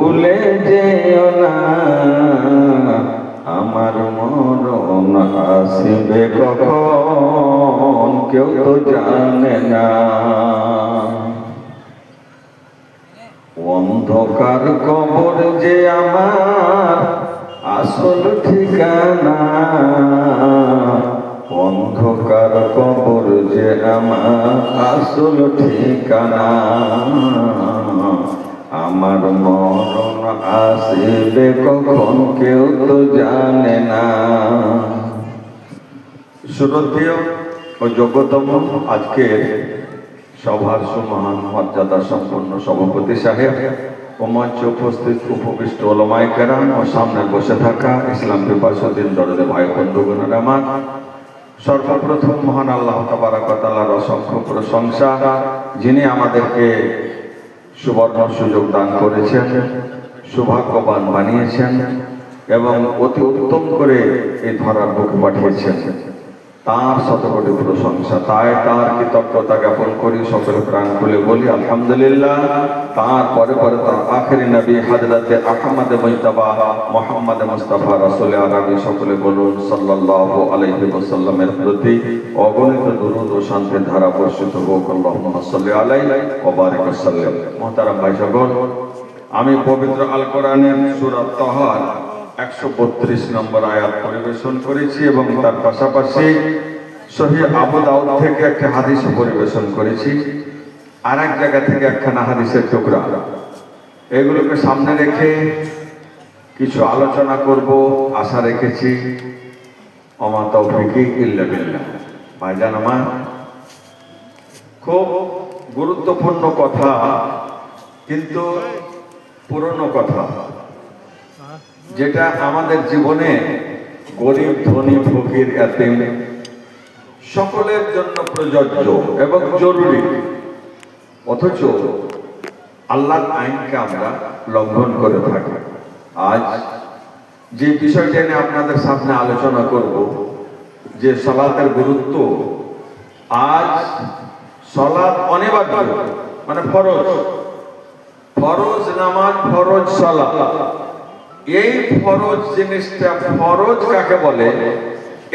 ভুলে যেও না, আমার মরণ আসবে কখন কেউ তো জানে না। অন্ধকার কবর যে আমার আসল ঠিকানা, অন্ধকার কবর যে আমার আসল ঠিকানা। আমার মরণ আসবে কখন কেউ তো জানে না। শ্রদ্ধেয় ও যোগ্যতম আজকের সভার সুমহান মর্যাদা সম্পন্ন সভাপতি সাহেব ও মঞ্চে উপস্থিত উপবিষ্ট ওলামায়ে কেরাম ও সামনে বসে থাকা ইসলাম পিপাসুদ্দিন দরদে ভাই বন্ধুগণের আমার, সর্বপ্রথম মহান আল্লাহ তাবারক ওয়া তাআলার অসংখ্য প্রশংসা, যিনি আমাদেরকে সুবর্ণ সুযোগ দান করেছেন, সৌভাগ্যবান বানিয়েছেন এবং অতি উত্তম করে এই ধরার বুকে পাঠিয়েছেন। তার শতকোটি প্রশংসা, তাই তার কৃতজ্ঞতা জ্ঞাপন করি, সকলে প্রাণ খুলে বলি আলহামদুলিল্লাহ। তারপরে তার আখেরি নবী হযরতে আহমদ মুজতবা মুহাম্মদ মুস্তাফা রাসূল আরবি, সকলে বলুন সাল্লাল্লাহু আলাইহি ওয়াসাল্লামের প্রতি অগণিত দুরূদ ও শান্তির ধারা বর্ষিত হোক। আল্লাহুম্মা সাল্লি আলাইহি ওয়া বারিক ওয়াসাল্লাম। মুহতারাম ভাই সকল, আমি পবিত্র আল কোরআনের সূরা তাহার 132 নম্বর আয়াত পরিবেশন করেছি এবং তার পাশাপাশি সহিহ আবু দাউদ থেকে একটা হাদিস পরিবেশন করেছি, আর এক জায়গা থেকে একখানা হাদিসের টুকরা। এগুলোকে সামনে রেখে কিছু আলোচনা করব আশা রেখেছি। ওমা তাওফীকি ইল্লা বিল্লাহ। ভাইজান আমার, খুব গুরুত্বপূর্ণ কথা, কিন্তু পুরনো কথা, যেটা আমাদের জীবনে গরিব ধনী ফকির এতিম সকলের জন্য প্রযোজ্য এবং জরুরি, অথচ আল্লাহর আইনকে আমরা লঙ্ঘন করে থাকি। আজ যে বিষয়টা নিয়ে আপনাদের সামনে আলোচনা করব, যে সালাতের গুরুত্ব। আজ সালাত অনিবার্য, মানে ফরজ, ফরজ নামাজ, ফরজ সালাত। এই ফরজ জিনিসটা, ফরজ কাকে বলে,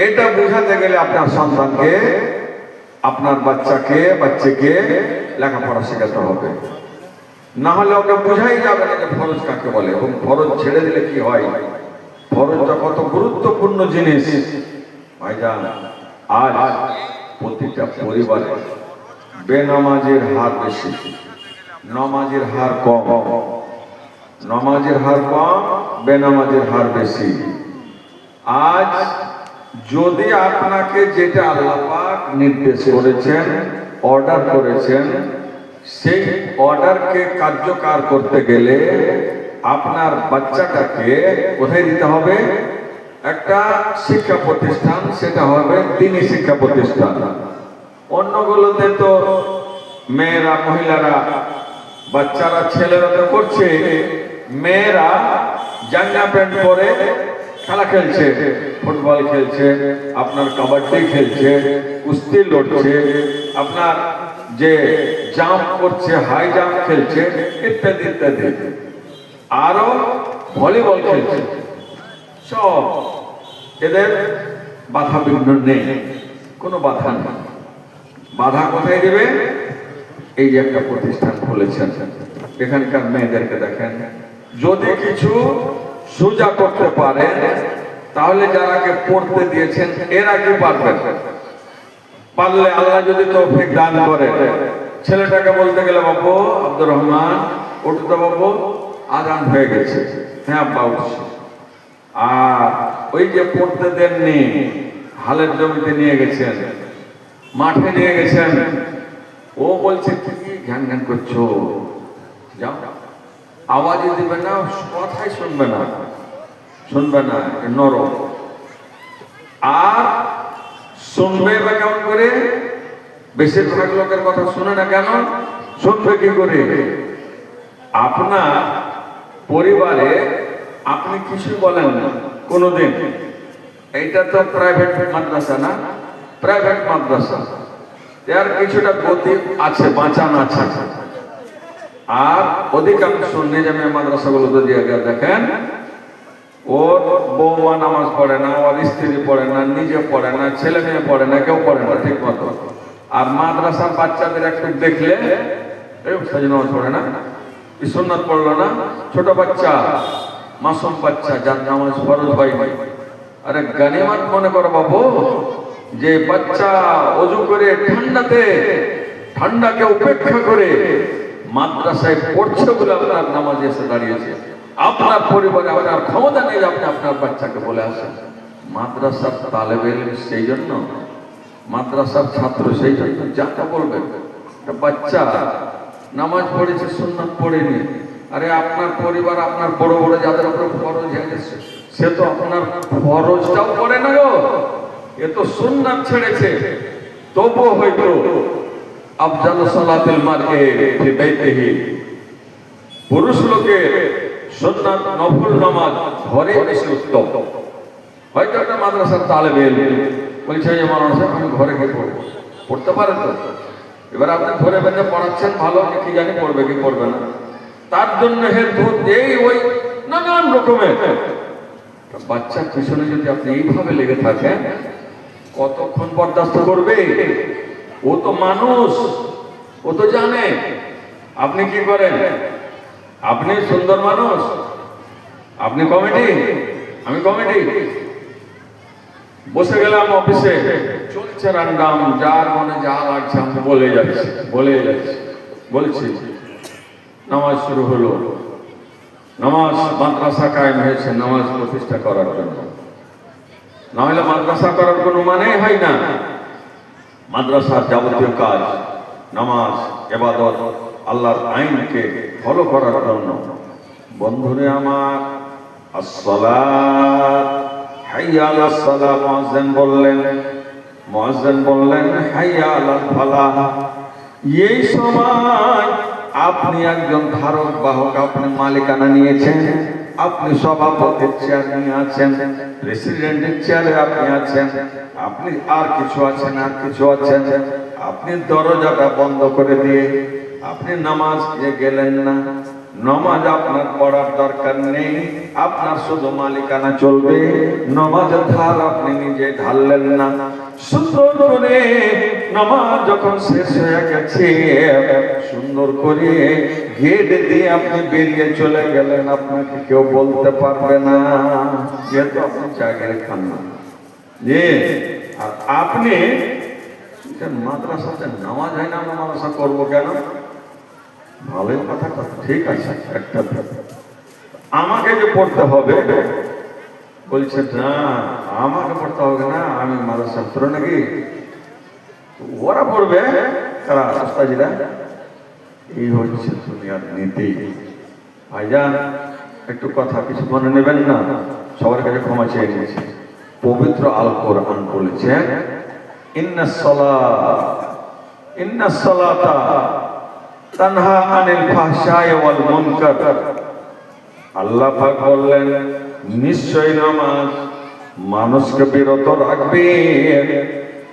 এটা বুঝাতে গেলে আপনার সন্তানকে, আপনার বাচ্চাকে লেখাপড়া শেখাতে হবে, না হলে ওকে বোঝাই যাবে না যে ফরজ কাকে বলে এবং ফরজ ছেড়ে দিলে কি হয়। ফরজটা কত গুরুত্বপূর্ণ জিনিস ভাইজান। আজ প্রতিটা পরিবারে বেনামাজের হার বেশি, নামাজের হার কম। নামাজের হার কম, বেনামাজের হার বেশি। আজ যদি আপনাকে যেটা আল্লাহ পাক নির্দেশ করেছেন, অর্ডার করেছেন, সেই অর্ডারকে কার্যকর করতে গেলে আপনার বাচ্চাটাকে কোথায় দিতে হবে? একটা শিক্ষা প্রতিষ্ঠান, সেটা হবে দ্বীনি শিক্ষা প্রতিষ্ঠান। অন্যগুলোতে তো মেয়েরা, মহিলারা, বাচ্চারা, ছেলেরা তো করছে, মেয়েরা জাঙ্গা প্যান্ট পরে খেলা খেলছে, ফুটবল খেলছে, আপনার কাবাডি খেলছে, কুস্তি লড়ছে, আপনার যে জাম্প করছে, হাই জাম্প খেলছে, ইত্যাদি ইত্যাদি, আরো ভলিবল খেলছে। সব এদের বাধা বিঘ্ন নেই, কোনো বাধা নেই। বাধা কোথায় দেবে? এই যে একটা প্রতিষ্ঠান খুলেছেন, এখানকার মেয়েদেরকে দেখেন, যদি কিছু সোজা করতে পারে তাহলে যারাকে পড়তে দিয়েছেন এরা কি পারবেন? পারলে আল্লাহ যদি তৌফিক দান করে, ছেলেটাকে বলতে গেলে, বাবু আব্দুর রহমান উঠতে, বাবু আজান হয়ে গেছে, হ্যাঁ আব্বা উঠছে। আর ওই যে পড়তে দেননি, হালের জমিতে নিয়ে গেছেন, মাঠে নিয়ে গেছেন, ও বলছে কি ঘ্যান ঘ্যান করছো, যাও, আওয়াজই দিবে না, কথাই শুনবে না, নরম। আর শুনবে বা কেমন করে? বেশিরভাগ লোকের কথা শুনে না কেন? শুনবে কি করে? আপনার পরিবারে আপনি কিছু বলেন না কোনোদিন, এইটা তো প্রাইভেট মাদ্রাসা না, প্রাইভেট মাদ্রাসা, এর কিছুটা গতি আছে, বাঁচান আছে। আর অধিকাংশ নিজামে মাদ্রাসাগুলোতে দিয়ে দেখেন ওর বৌমা নামাজ পড়ে না, ওর স্ত্রী পড়ে না, নিজে পড়ে না, ছেলে মেয়ে পড়ে না, কেউ পড়ে না ঠিক মতো। আর মাদ্রাসার বাচ্চাদের একটু দেখলে নামাজ পড়ে না, সুন্নাত পড়লো না, ছোট বাচ্চা মাসুম বাচ্চা যার নামাজ ফরজ হয়। আরে গানিমাত মনে করো বাবু, যে বাচ্চা ওযু করে ঠান্ডাকে উপেক্ষা করে মাদ্রাসায় পড়ছে বলে আপনার নামাজে এসে দাঁড়িয়েছে। আপনার পরিবারে আপনার ক্ষমতা নেই, আপনি আপনার বাচ্চাকে বলে আসেন। মাদ্রাসার তালেবে ইলম সেই জন্য, মাদ্রাসার ছাত্র সেই জন্য যাকে বলবেন বাচ্চা নামাজ পড়েছে সুন্নাত পড়েনি। আরে আপনার পরিবার আপনার বড় বড় যাদের উপর ফরজ হয়ে গেছে সে তো আপনার ফরজটাও করে না গো, এ তো সুন্নাত ছেড়েছে। তবুও হয়তো আফজালু সালাতিল মার'i ফি বাইতিহি, পুরুষ লোকের সুন্নাত নফল নামাজ ঘরে বেশি উত্তম। হয়তো একটা মাদ্রাসার তালেবে ইলম বলছে যে মানুষ আমি ঘরে গিয়ে পড়বো, পড়তে পারে তো। এবার আপনি ঘরে বেঁধে পড়াচ্ছেন ভালো, কি জানি পড়বে কি পড়বে না, তার জন্য হেতু এই ওই নানান রকমের। বাচ্চার পিছনে যদি আপনি এইভাবে লেগে থাকেন কতক্ষণ বরদাস্ত করবে? ও তো মানুষ, ও তো জানে। আপনি কি করেন? আপনি সুন্দর মানুষ, আপনি কমিটি, আমি কমিটি, বসে গেলাম অফিসে, চলছে রান্নাম, যার মনে যা লাগছে আমি বলে যাচ্ছি বলছি। নামাজ শুরু হলো, নামাজ মাদ্রাসা কায়েম হয়েছে নামাজ প্রতিষ্ঠা করার জন্য, না হলে মাদ্রাসা করার কোনো মানেই হয় না। মাদ্রাসার যাবতীয় কাজ নামাজ, ইবাদত, আল্লাহর আইনকে ফলো করার জন্য। বন্ধুরে আমার, আসসালাত হাইয়া আলাস সালাহ, মুয়াজ্জিন বললেন হাইয়া আলাল ফালাহ। এই সময় আপনি একজন ধারক বাহক, আপনি মালিকানা নিয়েছেন, আপনি সভাপতির চেয়ার নিয়ে আছেন, প্রেসিডেন্টের চেয়ারে আপনি আছেন, আপনি আর কিছু আছেন, আপনি দরজাটা বন্ধ করে দিয়ে আপনি নামাজ গেলেন না। নামাজ আপনার পড়ার দরকার নেই, আপনার শুধু মালিকানা চলবে, নামাজের ধার আপনি নিজে ঢাললেন না। সুন্দর করে নামাজ যখন শেষ হয়ে গেছে, সুন্দর করে গেট দিয়ে আপনি বেরিয়ে চলে গেলেন, আপনাকে কেউ বলতে পারবে না, যেহেতু আপনি চাকরি খান না। আর আপনি মাদ্রাসাতে নামাজ হয় না, আমরা মাদ্রাসা করবো কেন? ভালোই কথা, ঠিক আছে, একটা আমাকে যে পড়তে হবে বলছে না, আমাকে পড়তে হবে না, আমি মাদ্রাসা ছাত্র নাকি? ওরা পড়বে তারা রাস্তাজিরা। এই হচ্ছে দুনিয়ার নীতি। ভাইজান একটু কথা কিছু মনে নেবেন না, সবার কাছে ক্ষমা চেয়ে নিয়েছি। পবিত্র আল কোরআন বলেছেন ইন্নাস সালাতা তানহা আনিল ফাহশাই ওয়াল মুনকার। আল্লাহ পাক বললেন নিশ্চয় নামাজ মানুষকে বিরত রাখবে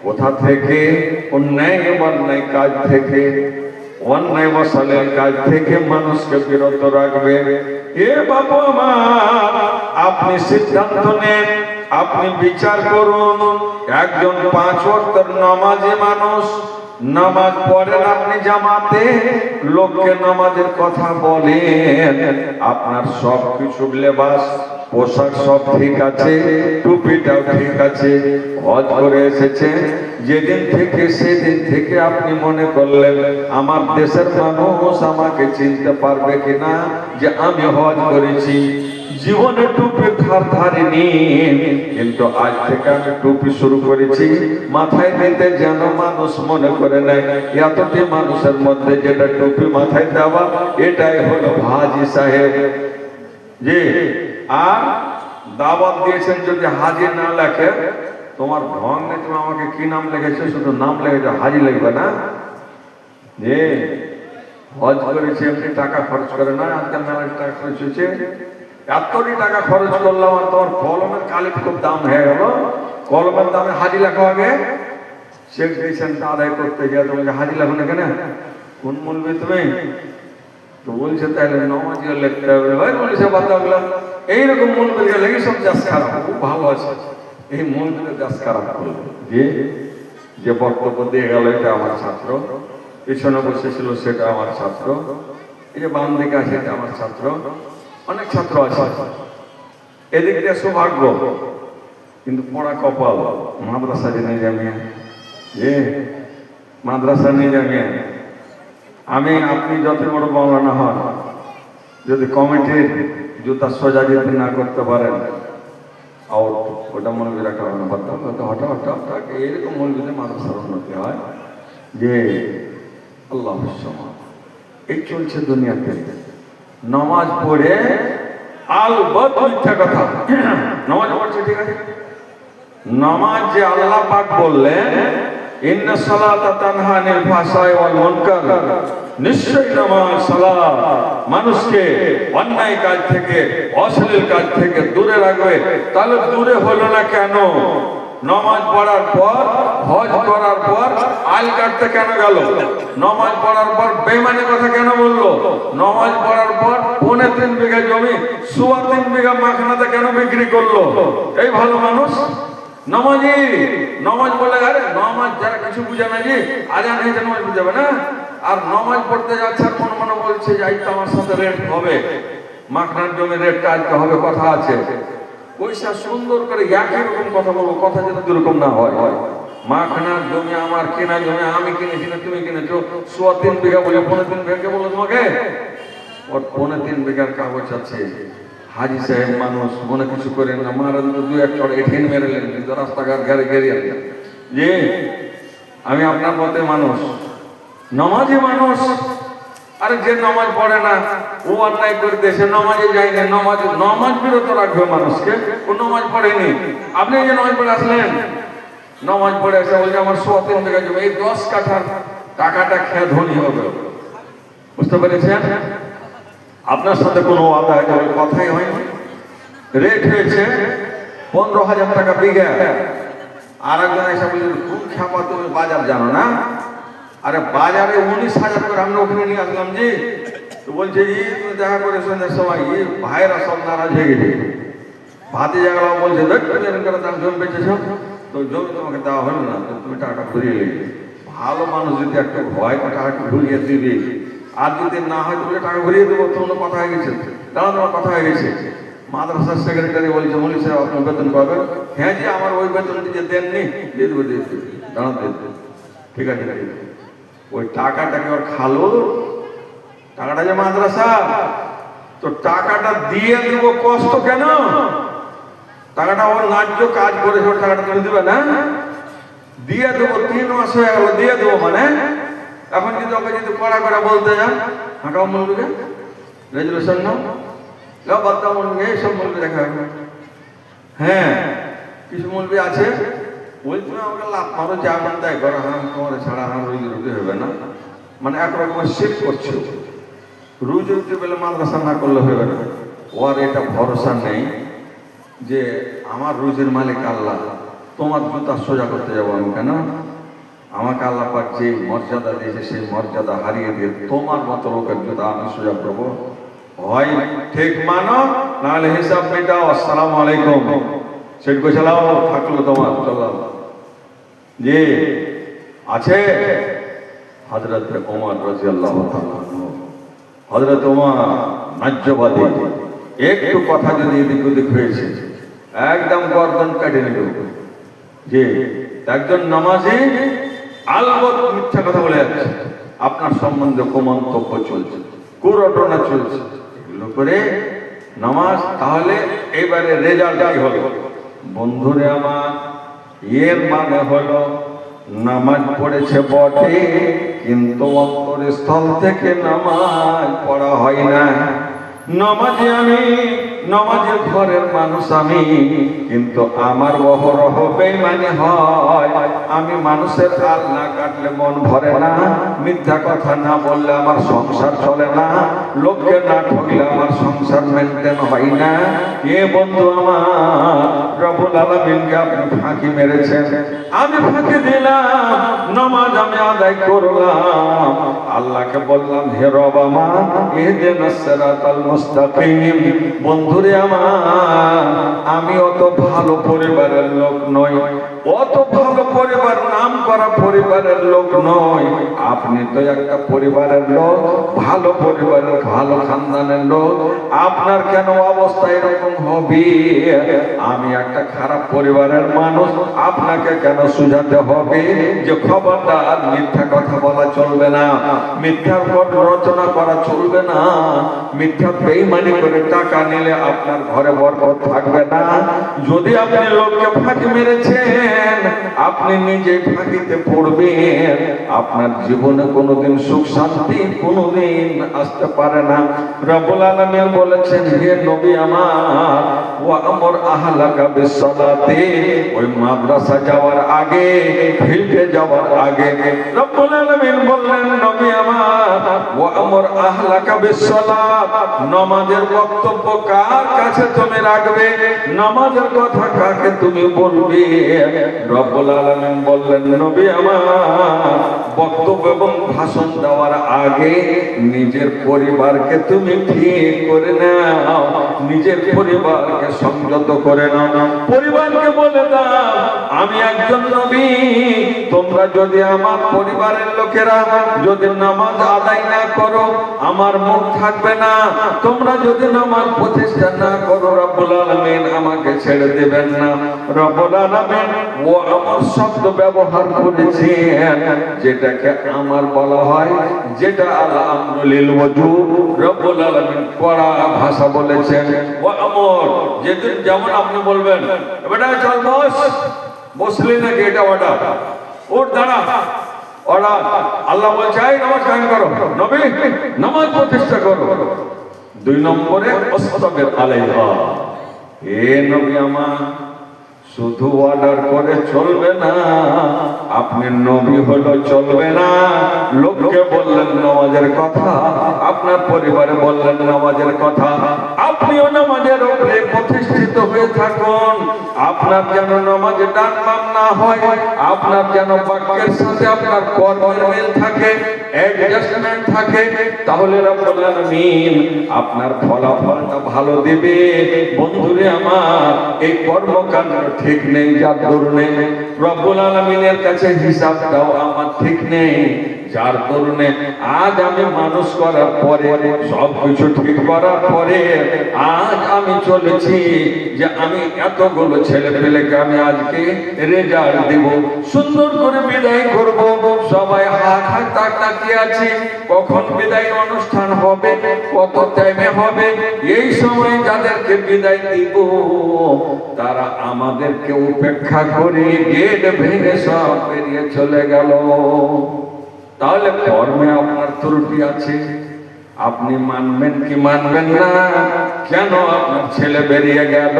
কোথা থেকে? অন্যায় কাজ থেকে, অন্যায় মশালের কাজ থেকে মানুষকে বিরত রাখবে। এ বাবা আমার, আপনি সিদ্ধান্ত নেন, আপনি বিচার করুন। একজন 5 ওয়াক্তের নামাজি মানুষ, নামাজ পড়েন আপনি জামাতে, লোককে নামাজের কথা বলেন, আপনার সব কিছু লেবাস পোশাক সব ঠিক আছে, টুপিটাও ঠিক আছে, হজ করে এসেছে, যেদিন থেকে সেদিন থেকে আপনি মনে করলেন আমার দেশের মানুষ আমাকে চিনতে পারবে কিনা যে আমি হজ করেছি। জীবনে টুপি ধারিনি, কিন্তু আজ থেকে আমি টুপি শুরু করেছি মাথায় দিতে, যেন মানুষ মনে করে নেয় এতটি মানুষের মধ্যে যেটা টুপি মাথায় দেওয়া এটাই হলো হাজী সাহেব। জি, আর দাওয়াত দিয়েছেন যদি হাজী না লেখে, তোমার ঢং নেই, তুমি আমাকে কি নাম লিখেছো? শুধু নাম লিখেছো, হাজী লিখবে না। যে হজ করেছি এমনি টাকা খরচ করে না, আজকাল মেলা টাকা খরচ হয়েছে, এতটি টাকা খরচ করলাম, আর তোমার কলমের কালির খুব দাম হয়ে গেল, কলমের দামে হাজী লেখো। আগে শেখ দিয়েছেন আদায় করতে গিয়ে তোমাকে হাজী লেখো না কেন? কোন মূলবে তুমি? তো বলছে তাহলে নমাজিও লিখতে হবে। ভাই বলছে বাতাগুলা এইরকম মন করে লেগে সব চাষ খারাপ, খুব ভালো আছে এই মন করে চাষ খারাপ করলো। যে বক্তব্য দিয়ে গেল এটা আমার ছাত্র, পিছনে বসেছিল সেটা আমার ছাত্র, এই যে বাম দিকে আছে এটা আমার ছাত্র, অনেক ছাত্র আছে। এদিক দিয়ে সৌভাগ্য, কিন্তু পড়া কপাল মাদ্রাসা জেনে জামিয়া, মাদ্রাসা নিয়ে জামিয়া। আমি আপনি যত বড় মাওলানা হন, যদি কমিটির জুতা সোজা যদি না করতে পারেন, আউট, ওটা মনে রাখা হবে না। হঠাৎ এরকম মৌলবীদের মাদ্রাসার উন্নতি হয় যে আল্লাহ এই চলছে দুনিয়াতে। নামাজ পড়ে আলবত মিথ্যা কথা, নামাজ পড়ছে ঠিক আছে, নামাজ যে আল্লাহ পাক বললেন ইন্না সালাতা তানহা আনিল ফাহশাই ওয়াল মুনকার, নিশ্চয়ই নামাজ সালাত মানুষকে অন্যায় কাজ থেকে অশ্লীল কাজ থেকে দূরে রাখবে। তাহলে দূরে হলো না কেন? নামাজ পড়ার পর হজ করার পর আল কাটতে কেন গেল? নামাজ পড়ার পর বেঈমানি কথা কেন বললো? নামাজ পড়ার পর 3.5 বিঘা জমি 3.25 বিঘা মাখনাতে কেন বিক্রি করলো? এই ভালো মানুষ নামাজি, নামাজ বলে আরে নামাজ যারা কিছু বুঝে না যে আজান হয়েছে নামাজ বুঝাবে না। আর নামাজ পড়তে যাচ্ছে আর মনে মনে বলছে যে আজকে আমার সাথে রেট হবে, মাখনার জমি রেটটা আজকে হবে, কথা আছে। পয়সা সুন্দর করে একই রকম কথা বলবো, কথা যেন দুরকম না হয়। মাখনার জমি আমার, কেনা জমি আমি কিনেছি না তুমি কিনেছো। 3.25 বিঘা বলে 3.25 বিঘা কে বললো তোমাকে? ওর 3.25 বিঘার কাগজ আছে। হাজি সাহেব মানুষ, মনে কিছু করেন না, মারা 2-1 চড় এঠেন মেরেলেন, কিন্তু রাস্তাঘাট গাড়ি গেরিয়ে যে আমি আপনার মতে মানুষ, নামাজি মানুষ। আরে যে নামাজ পড়ে না ও অন্যায় করে দেশে নামাজে যায়নি, নামাজ বিরত রাখবে মানুষকে, ও নামাজ পড়েনি। আপনি যে নামাজ পড়ে আসলেন, নামাজ পড়ে এসে বলছে আমার 3.25 বিঘা জমি, এই 10 কাঠার টাকাটা খেয়ে ধনী হবে। বুঝতে পেরেছেন? আপনার সাথে কোনো আদায় কথাই হয়নি, রেট হয়েছে 15,000 টাকা বিঘা। আর একজন এসে বলছে কোন ছাপা তুমি বাজার জানো না? আরে বাজারে 19,000 করে আমরা ওখানে নিয়ে আসলাম জি। তো বলছে ই তুমি দেখা করে সন্ধ্যার সময় ই ভাইরা সব নারাজ হয়ে গেছে। ভাতে জায়গা বলছে দেখ তুমি এরকম করে দাম জমি বেঁচেছ, তো জমি তোমাকে দেওয়া হলো না, তো তুমি টাকাটা ঘুরিয়ে নিলে। ভালো মানুষ যদি একটা ভয় টাকাটা ঘুরিয়ে দিবে, আর যদি না হয় তুমি টাকা ঘুরিয়ে দেবো, তোমার কথা হয়ে গেছে, দাঁড়া তোমার কথা হয়ে গেছে। মাদ্রাসার সেক্রেটারি বলছে মৌলী সাহেব আপনার বেতন পাবেন? হ্যাঁ জি আমার ওই বেতনটি যে দেননি দিয়ে দেবো, দিয়ে দেবো, দাঁড়া দিয়ে দেবো, ঠিক আছে। ওই টাকাটাকে ওর খালো, টাকাটা যে মাদ্রাসা, তো টাকাটা দিয়ে দেবো, কষ্ট কেন? টাকাটা ওর ন্যায্য কাজ করেছে, ওর টাকাটা তুমি দেবে না? দিয়ে দেবো, 3 মাস হয়ে গেল দিয়ে দেবো মানে। এখন যদি ওকে যদি কড়া করে বলতে যান হাঁকাও মৌলবীকে রেজুলেশন নাও বাদ্দা মৌলবী, এইসব মৌলবী দেখা হবে। হ্যাঁ কিছু মৌলবী আছে বলছি না আমাকে লাভ মারো, যা মন তাই করো, হ্যাঁ তোমার ছাড়া হ্যাঁ রুজি রুটি হবে না, মানে একরকমের শিফট করছে। রুজি রুটি পেলে মাদ্রাসা না করলে হবে না। ওর এটা ভরসা নেই যে আমার রুজির মালিক আল্লাহ, তোমার জুতা সোজা করতে যাবো আমি কেন? আমাকে আল্লাহ পাক যে মর্যাদা দিয়েছে সেই মর্যাদা হারিয়ে দিয়ে তোমার মতো লোকের জুতা আমি সোজা করবো? হয় ঠিক মানো, নাহলে হিসাব মেটাও, আসসালামু আলাইকুম, সেটুকু চালাও, থাকলো তোমার চলাও। যে আছে হযরত ওমর রাদিয়াল্লাহু তাআলা, হযরত ওমর ন্যায্যবাদী, একটু কথা যদি এদিক ওদিক হয়েছে একদম গর্দন কেটে নিল। যে একজন নামাজি আলবত মিথ্যা কথা বলে যাচ্ছে, আপনার সম্বন্ধে কুমন্তব্য চলছে, কুরটনা চলছে, এগুলো করে নামাজ। তাহলে এবারে রেজাল্ট কি হলো বন্ধুরে আমার? এর মানে হলো নামাজ পড়েছে বটে, কিন্তু অন্তরস্থল থেকে নামাজ পড়া হয় না। নামাজে আমি নামাজের ঘরের মানুষ আমি, কিন্তু আমার অহরহ বেঈমানি হয়। আমি মানুষের আল না কাটলে মন ভরে না, মিথ্যা কথা না বললে আমার সংসার চলে না, লোককে না ঠকলে আমার সংসার মেনটেন হয় না। এ বন্ধু আমার, রব্বুল আলামিনকে আপনি ফাঁকি মেরেছেন, আমি ফাঁকি দিলাম, নামাজ আমি আদায় করলাম, আল্লাহকে বললাম হে রব আমার ইহদিনাস সিরাতাল মুস্তাকিম। বন্ধুরে আমার, আমি অত ভালো পরিবারের লোক নই, অত ভালো পরিবার নাম করা পরিবারের লোক নই। আপনি তো একটা পরিবারের লোক, ভালো পরিবারের, ভালো খানদানের লোক, আপনার কেন অবস্থা এরকম হবে? আমি একটা খারাপ পরিবারের মানুষ, আপনাকে কেন সুঝাতে হবে যে খবরদার মিথ্যা কথা বলা চলবে না, মিথ্যা রচনা করা চলবে না, মিথ্যা বেঈমানি করে টাকা নিলে আপনার ঘরে বরকত থাকবে না। যদি আপনি লোককে ফাঁকি মেরেছেন, আপনি নিজে ফাঁকিতে পড়বেন, আপনার জীবনে কোনোদিন সুখ শান্তি কোনোদিন আসতে পারে না। রব্বুল আলামিন বলেছেন হে নবী আমার, ওয়া আমর আহলাকা বিসসালাতি, ওই মাদ্রাসা যাওয়ার আগে, ফিল্ডে যাওয়ার আগে রব্বুল আলামিন বললেন নবী আমার, ওয়া আমর আহলাকা বিসসালাত, নামাজের বক্তব্য কার কাছে তুমি রাখবে, নামাজের কথা কাকে তুমি বলবে? রব্বুল আলামিন বললেন নবী আমার, বক্তব্য এবং ভাষণ দেওয়ার আগে নিজের পরিবারকে তুমি ঠিক করে নাও, নিজের পরিবারকে সংযত করে নাও, পরিবারকে বলে দাও আমি একজন নবী, তোমরা যদি আমার পরিবারের লোকেরা যদি নামাজ আদায় না করো আমার মুখ থাকবে না, তোমরা যদি নামাজ প্রতিষ্ঠা না করো রব্বুল আলামিন আমাকে ছেড়ে দেবেন না। রব্বুল আলামিন ও আমার শব্দ ব্যবহার করেছেন, যেটাকে আমার বলা হয়, যেটা আল আমরু লিল ওয়াজুব, রব্বুল আলামিন কড়া ভাষা বলেছেন। ও আমর, যেদিন যেমন আপনি বলবেন বেটা চল বস, বসলি নাকি, এটা অর্ডার, ওর দাঁড়া অর্ডার। আল্লাহ বলছে এই নামাজ কায়েম করো, নবী নামাজ প্রতিষ্ঠা করো। 2 নম্বরে ওয়াসতাবির আলাইহা, হে নবী আমার শুধু অর্ডার করে চলবে না, আপনি নবী হলো চলবে না, লোককে বললেন নামাজের কথা, আপনার পরিবারে বললেন নামাজের কথা, আপনিও নামাজের উপরে প্রতিষ্ঠিত হয়ে থাকুন, আপনার যেন নামাজে ডান বাম না হয়, আপনার যেন বাক্যের সাথে আপনার কর্মের মিল থাকে, অ্যাডজাস্টমেন্ট থাকে, তাহলে রব্বুল আলামিন আপনার ফলাফলটা ভালো দেবে। বন্ধুরে আমার, এই কর্মকাণ্ড ঠিক নেই, যার দরুনে রব্বুল আলামিনের কাছে হিসাবটাও আমার ঠিক নেই, যার দরুনে আজ আমি মানুষ করার পরে, সবকিছু ঠিক করার পরে আজ আমি চলেছি যে আমি এতগুলো ছেলে পেলেকে আমি আজকে রেজাল্ট দিব, সুন্দর করে বিদায় করব, সবাই হা হা তাক তাকিয়ে আছি কখন বিদায় অনুষ্ঠান হবে, কত টাইমে হবে। এই সময় যাদেরকে বিদায় দিব তারা আমাদেরকে উপেক্ষা করে গেট ভেঙে সব বেরিয়ে চলে গেল। তাহলে কর্মে আপনার ত্রুটি আছে, আপনি মানবেন কি মানবেন না? কেন আপনার ছেলে বেরিয়ে গেল,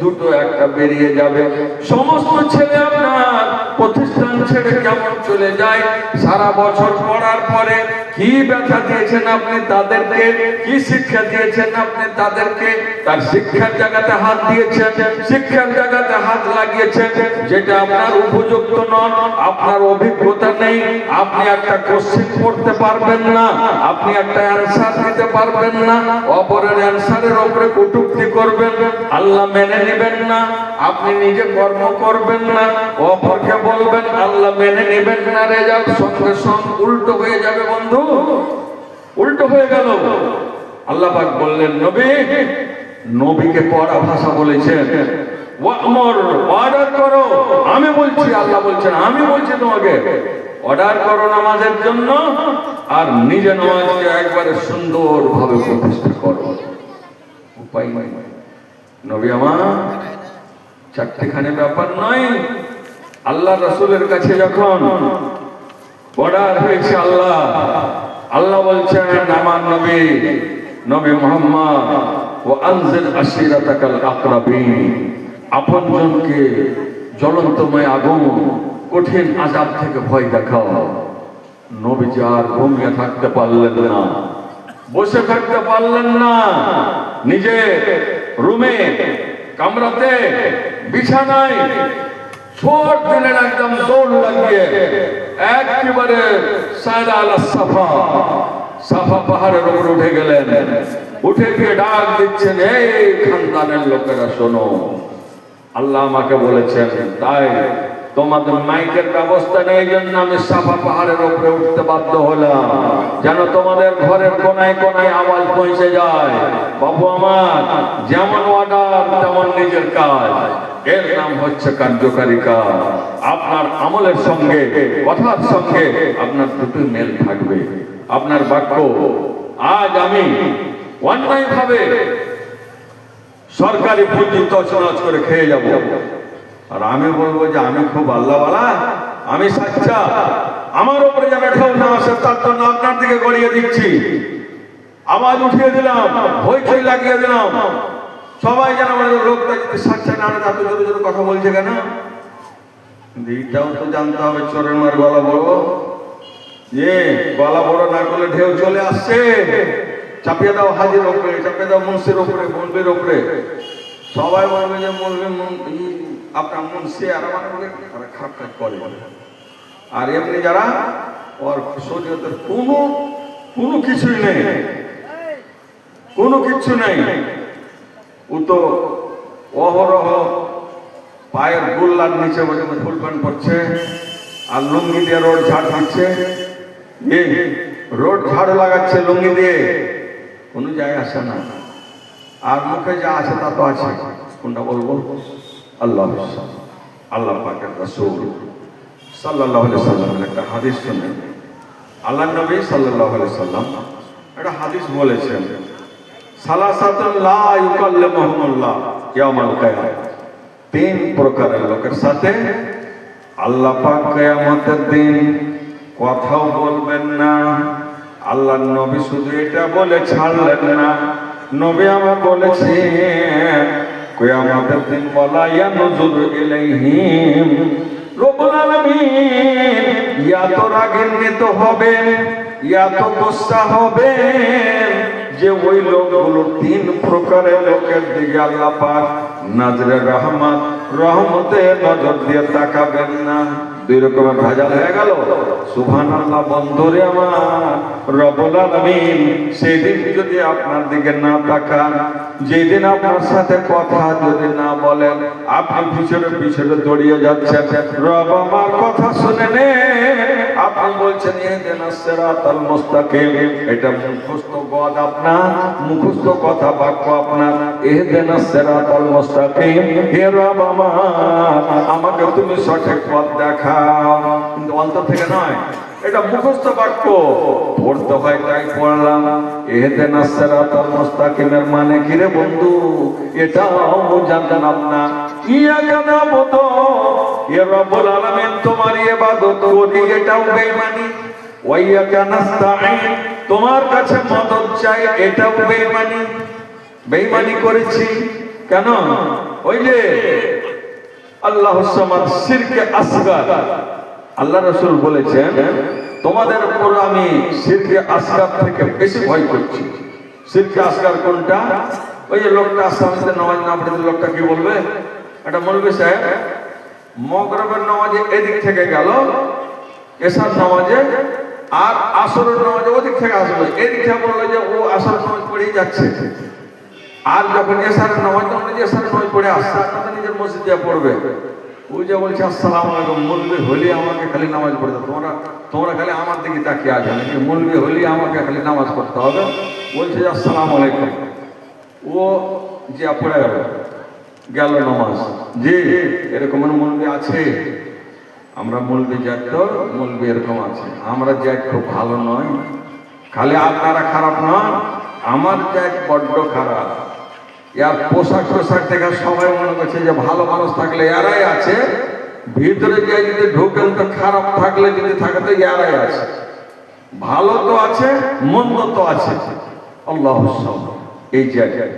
দুটো একটা বেরিয়ে যাবে। সমস্ত ছেলে আপনার প্রতিষ্ঠান ছেড়ে কেমন চলে যায়, সারা বছর পড়ার পরে কি ব্যথা দিয়েছেন আপনি তাদেরকে, কি শিক্ষা দিয়েছেন আপনি তাদেরকে, তার শিক্ষার জায়গাতে হাত দিয়েছেন, শিক্ষার জায়গাতে হাত লাগিয়েছেন যেটা আপনার উপযুক্ত নন, আপনার অভিজ্ঞতা নেই, আপনি একটা কোশ্চেন করতে পারবেন না, আপনি একটা অ্যানসার দিতে পারবেন না, অপরের অ্যানসারের উপরে কটূক্তি করবেন, আল্লাহ মেনে নেবেন না, আপনি নিজে কর্ম করবেন না, অপরকে বলবেন, আল্লাহ মেনে নেবেন না, রেজাল্ট সঙ্গে সঙ্গে উল্টো হয়ে যাবে। বন্ধু, উল্টো হয়ে গেল। আল্লাহ পাক বললেন নবী, নবীকে কড়া ভাষা বলেছেন, ওয়ামর, অর্ডার করো, আমি বলছি, আল্লাহ বলছেন আমি বলছি তোমাকে অর্ডার করো নামাজের জন্য, আর নিজে নামাজকে একবারে সুন্দরভাবে প্রতিষ্ঠা করো। উপায় নাই নবী আমার, চারটেখানে ব্যাপার নয়। আল্লাহ রাসূলের কাছে যখন অর্ডার হয়েছে, আল্লাহ বলছেন আমার নবী, নবী মুহাম্মদ ওয়া আনজির আশিরাতাকাল আকরাবিন, আপনজনকে জ্বলন্তময় আগুন কঠিন আযাব থেকে ভয় দেখাও। নবীজি আর ঘুমিয়ে থাকতে পারলেন না, বসে থাকতে পারলেন না, নিজে রুমে কামরাতে বিছানায় ছোট দিলেন, একদম দৌড় লাগিয়ে একেবারে সায়রা আলা সাফা, সাফা পাহাড়ের উপর উঠে গেলেন। উঠে গিয়ে ডাক দিচ্ছেন, এই খানদানের লোকেরা শোনো, আল্লাহ আমাকে বলেছেন, তাই তোমাদের মাইকের ব্যবস্থা নেই, এই জন্য আমি সাফা পাহাড়ের উপরে উঠতে বাধ্য হলাম, যেন তোমাদের ঘরের কোনায় কোনায় আওয়াজ পৌঁছে যায়। বাবু আমার, যেমন অর্ডার তেমন নিজের কাজ, এর নাম হচ্ছে কার্যকারী কাজ। আপনার আমলের সঙ্গে, কথার সঙ্গে আপনার দুটোই মেল থাকবে। আপনার বাক্য, আজ আমি অন্যায় ভাবে সরকারি পুঁজি তছনছ করে খেয়ে যাব, আর আমি বলবো যে আমি খুব আল্লাহওয়ালা, আমি সাচ্চা, আমার উপরে যেন ঢেউ না আসে তার জন্য আপনার দিকে গড়িয়ে দিচ্ছি, আওয়াজ উঠিয়ে দিলাম, হইচই লাগিয়ে দিলাম, সবাই যেন আমাদের লোকটা যদি সাচ্চা না এত জোরে জোরে কথা বলছে কেন। এইটাও তো জানতে হবে, চোরের মার গলা বড়, যে গলা বড় না করলে ঢেউ চলে আসছে, চাপিয়ে দাও হাজির উপরে, চাপিয়ে দাও মুন্সির উপরে, মৌলবীর উপরে। সবাই বলবে যে মৌলবী আপনার মুন্সি, আর আমার খারাপ কাজ করে। আর এমনি যারা ওর শরীয়তের কোনো কিছুই নেই, কোনো কিছু নেই, ও তো অহরহ পায়ের গোল্লার নিচে পর্যন্ত ফুল প্যান্ট পড়ছে, আর লুঙ্গি দিয়ে রোড ঝাড় দিচ্ছে, রোড ঝাড় লাগাচ্ছে লুঙ্গি দিয়ে, কোনো জায়গায় আসে না। আর মুখে যা আছে তা তো আছে, কোনটা বলবো? আল্লাহ, আল্লাহ পাকের রাসূল সাল্লাল্লাহু আলাইহি সাল্লামের একটা হাদিস শুনেন। আল্লাহ নবী সাল্লাল্লাহু আলাইহি সাল্লাম একটা হাদিস বলেছেন, সালাসাতুন লা ইউকাল্লিমুহুমুল্লাহ ইয়াউমাল কিয়ামাহ, তিন প্রকারের লোকের সাথে আল্লাহ পাক কিয়ামতের দিন কথাও বলবেন না। আল্লাহ নবী শুধু এটা বলে ছাড়লেন না, নবী আমার বলেছেন কিয়ামতের দিন ওয়ালা ইয়ানজুরু ইলাইহিম, রব্বুল আলামিন ইয়া তো রাগান্বিত হবেন, ইয়া তো গুসা হবেন যে ওই লোকগুলো তিন প্রকারের লোকের দিকে আল্লাহ পাক নজরে রহমত, রহমতে নজর দিয়ে তাকাবেন না। দুই রকমের ভেজাল হয়ে গেল। সুবহানাল্লাহ বন্ধুরে আমার, রব্বুল আলামিন সেদিন যদি আপনার দিকে না তাকান, যেদিন আপনার সাথে কথা যদি না বলেন, আপনি পিছনে পিছনে দৌড়িয়ে যাচ্ছেন, রব আমার কথা শুনে নে, আপনি বলছেন ইহদিনাস সিরাতাল মুস্তাকিম, এটা মুখস্থ গদ আপনার, মুখস্থ কথা বাক্য আপনার, ইহদিনাস সিরাতাল মুস্তাকিম, হে রব আমার আমাকে তুমি সঠিক পথ দেখাও, কিন্তু অন্তর থেকে নয়, এটা মুখস্থ বাক্য, পড়তে হয় তাই পড়লাম। ইহদিনাস সিরাতাল মুস্তাকিমের মানে কি রে বন্ধু? এটাও জানতাম না। ইয়াকা নাবুদু, ইয়া রব্বুল আলামিন তোমার ইবাদত করি, এটাও বেঈমানি। ওয়া ইয়াকা নাস্তাঈন, তোমার কাছে মদদ চাই, এটাও বেঈমানি। বেঈমানি করেছি কেন? ওই যে আল্লাহুস সামাদ, শিরকে আসগার, আল্লাহ রাসূল বলেছেন তোমাদের উপর আমি শিরকে আসগার থেকে বেশি ভয় করছি। শিরকে আসগার কোনটা? ওই যে লোকটা আসামে নামাজ না পড়ে লোকটা কি বলবে? এটা বলবে সাহেব মাগরিবের নামাজে এদিক থেকে গেল, এশার নামাজে আর আসরের নামাজে ওদিক থেকে আসবে, এদিক থেকে বললো যে ও আসর নামাজ পড়েই যাচ্ছে, আর যখন এশারের নামাজ এশারের নামাজ পড়ে আসছে আপনাদের নিজের মসজিদে পড়বে, ওই যে বলছে আসসালামু আলাইকুম, মুলবি হলি আমাকে খালি নামাজ পড়তে, তোমরা খালি আমার দিকে তাকিয়ে আছো নাকি? মুলবি হলি আমাকে খালি নামাজ পড়তে হবে, বলছে যে আসসালামু আলাইকুম, ও যে পড়ে গেল নামাজ। জি এরকম মুলবি আছে, আমরা মুলবি জাত, মুলবি এরকম আছে, আমরা জাত খুব ভালো নয়, খালি আপনারা খারাপ নয়, আমার জাত বড্ড খারাপ। ইয়ার পোশাক টোশাক থেকে সবাই মনে করছে যে ভালো মানুষ থাকলে এরাই আছে, ভিতরে গিয়ে যদি ঢোকেন তো খারাপ থাকলে যদি থাকে তো এরাই আছে, ভালো তো আছে মন্দ তো আছে। আল্লাহ এই জায়গায়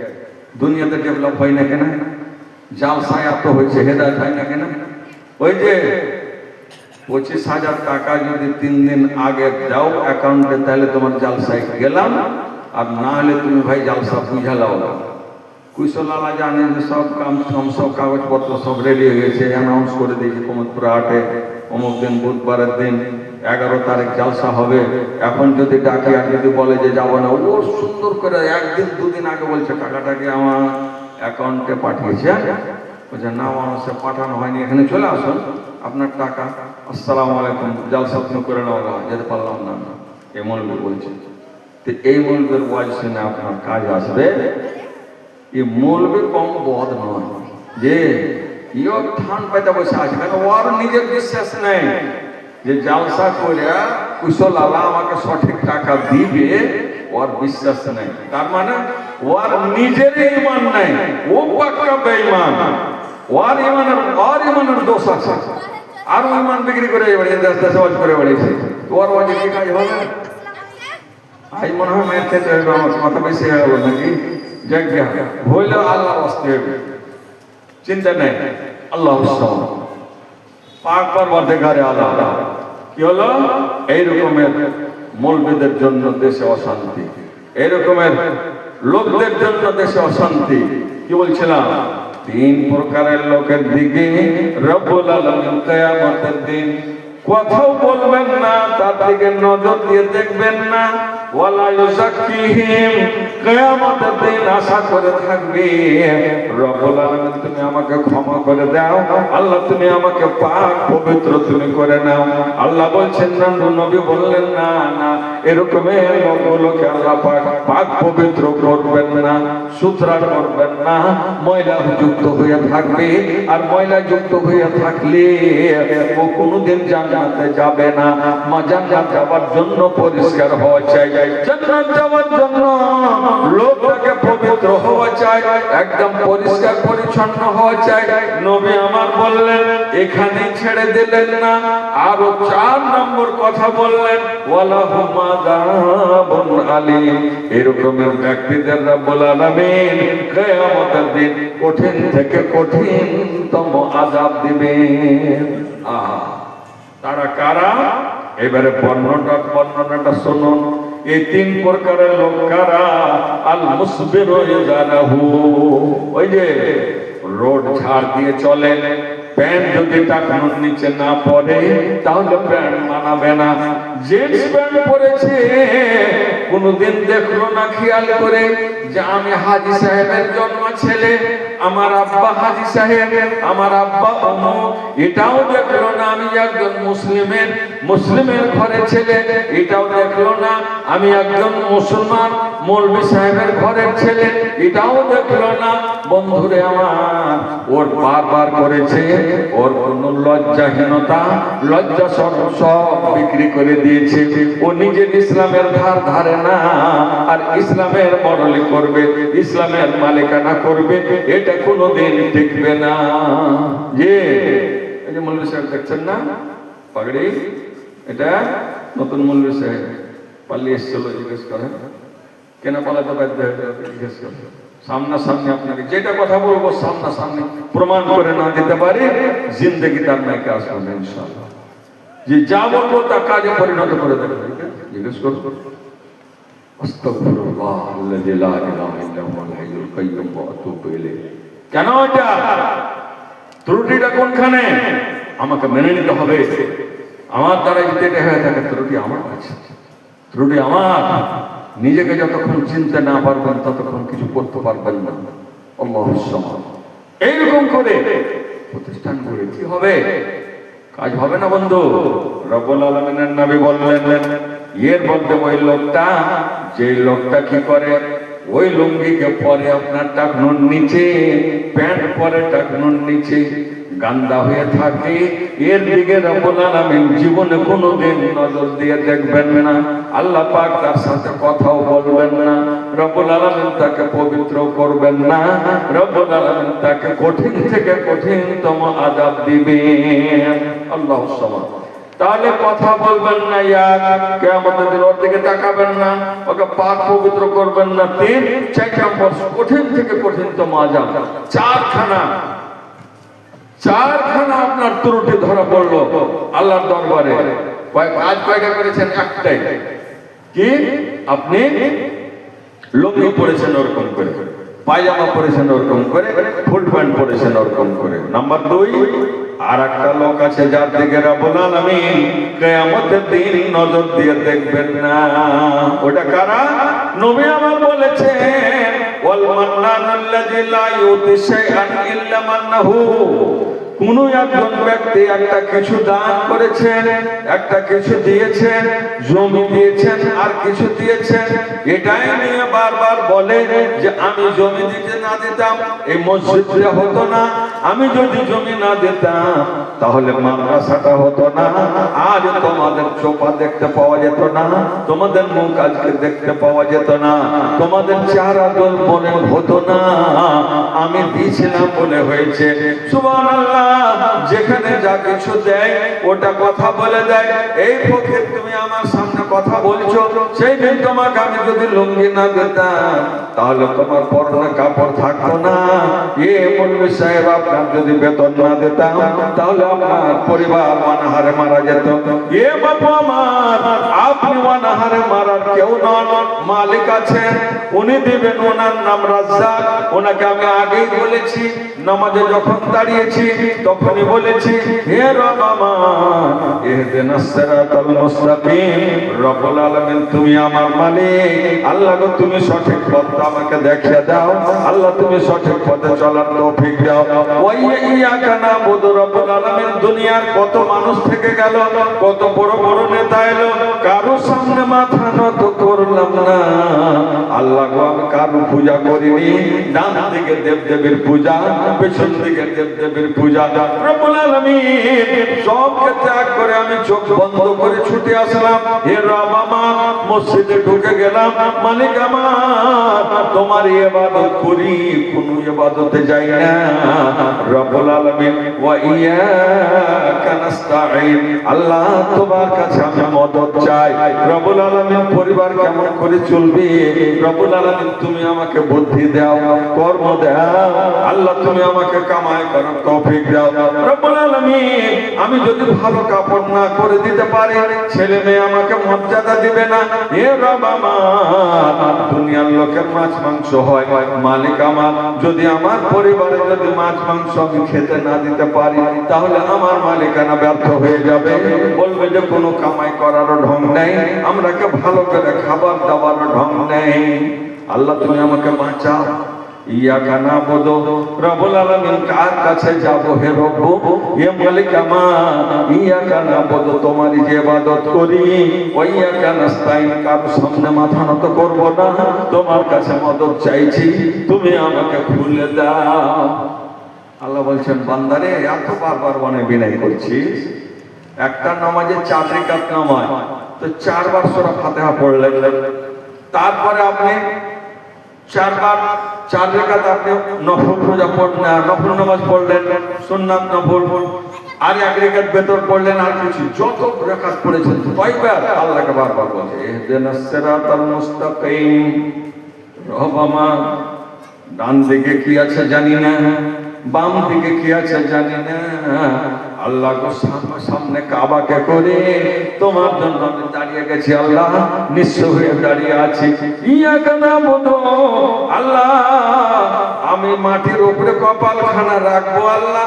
দুনিয়াতে ডেভেলপ হয় না কেন? জালসায় এত হয়েছে, হেদায়ত হয় না কেন? ওই যে 25,000 টাকা যদি 3 দিন আগে দাও অ্যাকাউন্টে, তাহলে তোমার জালসায় গেলাম, আর না হলে তুমি ভাই জালসা বুঝালাও না। কুশলালা জানে যে সব সব কাগজপত্র সব রেডি হয়ে গেছে, অ্যানাউন্স করে দিয়েছে কুমদপুর হাটে অমুক দিন বুধবারের দিন 11 তারিখ জালসা হবে। এখন যদি ডাকি আর যদি বলে যে যাবো না, ও সুন্দর করে 1 দিন 2 দিন আগে বলছে টাকাটাকে আমার অ্যাকাউন্টে পাঠিয়েছে। বলছে না মানুষে পাঠানো হয়নি, এখানে চলে আসুন আপনার টাকা। আসসালামু আলাইকুম, জালসা আপনি করে নেওয়া, যেতে পারলাম না। এই মৌলবি বলছে। তো এই মৌলবির ওয়াজ শুনে আপনার কাজ আসবে। এই মৌলবি কম বদ নয় যে ইও ঠান পাইতে বসে আছে, কারণ ওর নিজের বিশ্বাস নেই যে জালসা করে কুশল আল্লাহ আমাকে সঠিক টাকা দিবে, ওর বিশ্বাস নেই। তার মানে ওর নিজের ইমান নাই, ও পাক্কা বেঈমান। ওর ইমানের দোষ আছে, আর ইমান বিক্রি করে দেশে ওয়াজ করে বেড়েছে। তোর ওয়াজে কি কাজ হবে? আজ মনে হয় মেয়ের খেতে হবে, আমার মাথা বেশি হয়ে গেল নাকি? জায়গা হইলে আল্লাহর আসতে হবে, চিন্তা নেই। আল্লাহ পাক পরবর্তীকারে আল্লাহ কি হলো? এই রকমের মৌলবীদের জন্য দেশে অশান্তি, এই রকমের লোকদের জন্য দেশে অশান্তি। কি বলছিলাম? 3 প্রকারের লোকের দিকে রব্বুল আলামিন কিয়ামতের দিন কথাও বলবেন না, তার দিকে নজর দিয়ে দেখবেন না। ওয়ালা ইউযাক্কিহিম, কিয়ামতের দিন আশা করে থাকবে রব্বুল আলামিন তুমি আমাকে ক্ষমা করে দাও, আল্লাহ তুমি আমাকে পাক পবিত্র তুমি করে নাও। আল্লাহ বলছেন না, নবী বললেন না, না এরকমের লোকগুলোকে আল্লাহ পাক পবিত্র করবেন না, সুতরা করবেন না, ময়লা যুক্ত হয়ে থাকবে। আর ময়লা যুক্ত হয়ে থাকলে ও কোনোদিন জান্নাতে যাবে না। জান্নাত যাওয়ার জন্য পরিষ্কার হওয়া চাই, জান্নাত যাওয়ার জন্য লোকটাকে পবিত্র হওয়া চাই, একদম পরিষ্কার পরিচ্ছন্ন হওয়া চাই। নবী আমার বললেন, এখানে ছেড়ে দিলেন না, আরো 4 নম্বর কথা বললেন, ওয়ালাহুম আযাবুন আলীম। এরকমের ব্যক্তিদের রব্বুল আলামিন কিয়ামতের দিন কঠিন থেকে কঠিনতম আযাব দিবেন। তারা কারা? এবারে বর্ণনাটা শুনুন। এই 3 প্রকারের লোক কারা? আল মুসবিরু ইয়াদাহু, ওই যে রোড ঝাড় দিয়ে চলে, প্যান্ট যদি টাকনুর নিচে না পড়ে তাহলে প্যান্ট মানাবে না। জিন্স প্যান্ট পরেছে, কোনদিন দেখলো না খেয়াল করে যে আমি হাজী সাহেবের জন্ম ছেলে, আমার আব্বা হাজী সাহেব, আমার আব্বা অমুক। এটাও দেখলো না আমি একজন মুসলিমের ঘরের ছেলে, এটাও দেখলো না আমি একজন মুসলমান মৌলভী সাহেবের ঘরের ছেলে, এটাও দেখলো না। বন্ধুরে আমার, ওর বারবার করেছে, ওর কোন লজ্জাহীনতা লজ্জা সব বিক্রি করে দিয়েছে। ও নিজের ইসলামের ধারে না, আর ইসলামের মডেলি করবে, ইসলামের মালিকানা করবে, এটা কোনোদিন টিকবে না। যে এই যে মৌলভী সাহেব দেখছেন না পাগড়ি, এটা নতুন মৌলভী সাহেব পালিয়ে এসেছিল। জিজ্ঞেস করেন কেন পালাতে বাধ্য হয়ে যাবে, জিজ্ঞেস করেন। সামনাসামনি আপনাকে যেটা কথা বলবো সামনাসামনি প্রমাণ করে না দিতে পারি, জিন্দগি তার নাকি আসবে না ইনশাআল্লাহ। যে যা বলবো তা কাজে পরিণত করে দেবে। জিজ্ঞেস করুন। আস্তাগফিরুল্লাহ আল্লাযী লা ইলাহা ইল্লা হুয়াল হাইয়ুল কাইয়্যুম ওয়া আতুবু ইলাইহি। কেন এটা? ত্রুটিটা কোনখানে? আমাকে মেনে নিতে হবে। আমার দ্বারা যদি এটা হয়ে থাকে, ত্রুটি আমার আছে, ত্রুটি আমার। নিজেকে যতক্ষণ চিনতে না পারবেন ততক্ষণ কিছু করতে পারবেন না। আল্লাহুস সামাদ। এইরকম করে প্রতিষ্ঠান করে কি হবে? কাজ হবে না বন্ধু। রব্বুল আলামিনের নবী বললেন, এর মধ্যে ওই লোকটা, যে লোকটা কি করে, ওই লুঙ্গিকে পরে আপনার টাকনুর নিচে, প্যান্ট পরে টাকনুর নিচে, গান্দা হয়ে থাকে, এর দিকে রব্বুল আলামিন জীবনে কোনোদিন নজর দিয়ে দেখবেন না। আল্লাহ পাক তার সাথে কথাও বলবেন না, রব্বুল আলামিন তাকে পবিত্র করবেন না, রব্বুল আলামিন তাকে কঠিন থেকে কঠিনতম আযাব দিবেন। আল্লাহুস সামাদ। তাহলে কথা বলবেন না, কিয়ামতের দিন ওর দিকে তাকাবেন না, ওকে পাক পবিত্র করবেন না। 3-4 নম্বর কঠিন থেকে কঠিনতম আযাব, চারখানা আপনার ত্রুটি ধরা পড়লো আল্লাহর দরবারে। কাজ কয়টা করেছেন? একটাই। কি? আপনি লুঙ্গি পরেছেন ওরকম করে, পায়জামা পরেছেন ওরকম করে, ফুল প্যান্ট পরেছেন ওরকম করে। নাম্বার 2, আর একটা লোক আছে যার দিকে রব্বুল আলামিন কিয়ামতের দিন নজর দিয়ে দেখবেন না। ওটা কারা? নবী আমার বলেছেন, ওয়াল মান্নানুল্লাযী লা ইউতি শাইআন ইল্লা মান্নাহু। কোন একজন ব্যক্তি একটা কিছু দান করেছেন, একটা কিছু দিয়েছেন, জমি দিয়েছেন আর কিছু দিয়েছেন, এটাই নিয়ে বারবার বলে যে আমি জমি দিতে না দিতাম এই মসজিদটা হতো না, আমি যদি জমি না দিতাম তাহলে মাদ্রাসাটা হতো না, আজ তোমাদের চোপা দেখতে পাওয়া যেত না, তোমাদের মুখ আজকে দেখতে পাওয়া যেত না, তোমাদের চেহারা দল মনে হতো না, আমি দিয়েছিলাম বলে হয়েছে। সুবহানাল্লাহ। যেখানে যা কিছু দেয় ওটা কথা বলে দেয়। এই ফকির তুমি আমার সামনে কথা বলছো, সেই দিন তোমাকে আমি যদি লুঙ্গি না দিতাম তাহলে তোমার পরনে কাপড় থাকতো না। মৌলভী সাহেব আপনার যদি বেতন না দিতাম তাহলে আপনার পরিবার অনাহারে মারা যেত। বাবা আমার, আপনি অনাহারে মারার কেউ নন, মালিক আছেন, উনি দিবেন, ওনার নাম রাজ্জাক। ওনাকে আমি আগেই বলেছি, নামাজে যখন দাঁড়িয়েছি তখনই বলেছি, হে রব আমার, ইহদিনাস সিরাতাল মুস্তাকিম। রব্বুল আলামিন তুমি আমার মালিক, আল্লাহ গো তুমি সঠিক পথটা আমাকে দেখিয়ে দাও, আল্লাহ তুমি সঠিক পথে চলার তৌফিক দাও। ওয়া ইয়াকা নাবুদু। রব্বুল আলামিন দুনিয়ার কত মানুষ থেকে গেল, কত বড় বড় নেতা এলো, কারো সামনে মাথা নত করলাম না। আল্লাহ গো আমি কারো পূজা করিনি, ডান দিকে দেবদেবীর পূজা, পেছন দিকে দেবদেবীর পূজা। রব্বুল আলামিন সবকে ত্যাগ করে আমি চোখ বন্ধ করে ছুটে আসলাম। হে রব আমার, মসজিদে ঢুকে গেলাম, মালিক আমার তোমার ইবাদত করি, কোনো ইবাদতে যাই না। রব্বুল আলামিন ওয়া ইয়াকা নাস্তাঈন। আল্লাহ তোমার কাছে আমি মদদ চাই। রব্বুল আলামিন পরিবার কেমন করে চলবে, রব্বুল আলামিন তুমি আমাকে বুদ্ধি দাও, কর্ম দাও, আল্লাহ তুমি আমাকে কামাই করার তৌফিক দাও। রব্বুল আলামিন আমি যদি ভালো কাপড় না করে দিতে পারি, ছেলে মেয়ে আমাকে মর্যাদা দিবে না। হে রব আমার, দুনিয়ার লোকের মাছ মাংস হয়, মালিক আমার যদি আমার পরিবারে যদি মাছ মাংস আমি খেতে না দিতে পারি তাহলে আমার মালিকানা ব্যর্থ হয়ে যাবে। বলবে যে কোনো কামাই করারও ঢং নেই, আমরাকে ভালো করে খাবার দাবারও ঢং নেই। আল্লাহ তুমি আমাকে বাঁচাও। ইয়াকা নাবুদু। রব্বুল আলামিন কার কাছে যাব হে রব্ব? হে মালিক আমার, ইয়াকা নাবুদু তোমারই যে ইবাদত করি, ওয়া ইয়াকা নাস্তাইন কারো সামনে মাথা নত করব না, তোমার কাছে মদদ চাইছি, তুমি আমাকে খুলে দাও। আল্লাহ বলছেন বান্দারে এত বারবার মনে বিনয় করছিস, একটা নামাজে 4 রাকাত নামাজ, তো 4 বার সূরা ফাতিহা পড়লেন, তারপরে আপনি 4 রাকাত আপনি নফল রোজা পড়লেন, নফল নামাজ পড়লেন, সুন্নাত নফল, আর 1 রাকাত বেতর পড়লেন, আর কিছু যত রাকাত পড়েছেন কয়বার আল্লাহকে বারবার বলছে ইহদিনাস সিরাতাল মুস্তাকিম। রব আমার, ডান দিকে কি আছে জানি না, বাম দিকে কি আছে জানি না, আল্লাহ গো সামনে কাবাকে করে তোমার জন্য আমি দাঁড়িয়ে গেছি, আল্লাহ নিঃস্ব হয়ে দাঁড়িয়ে আছি। ইয়াকা নাবুদু। আল্লাহ আমি মাটির উপরে কপালখানা রাখবো, আল্লাহ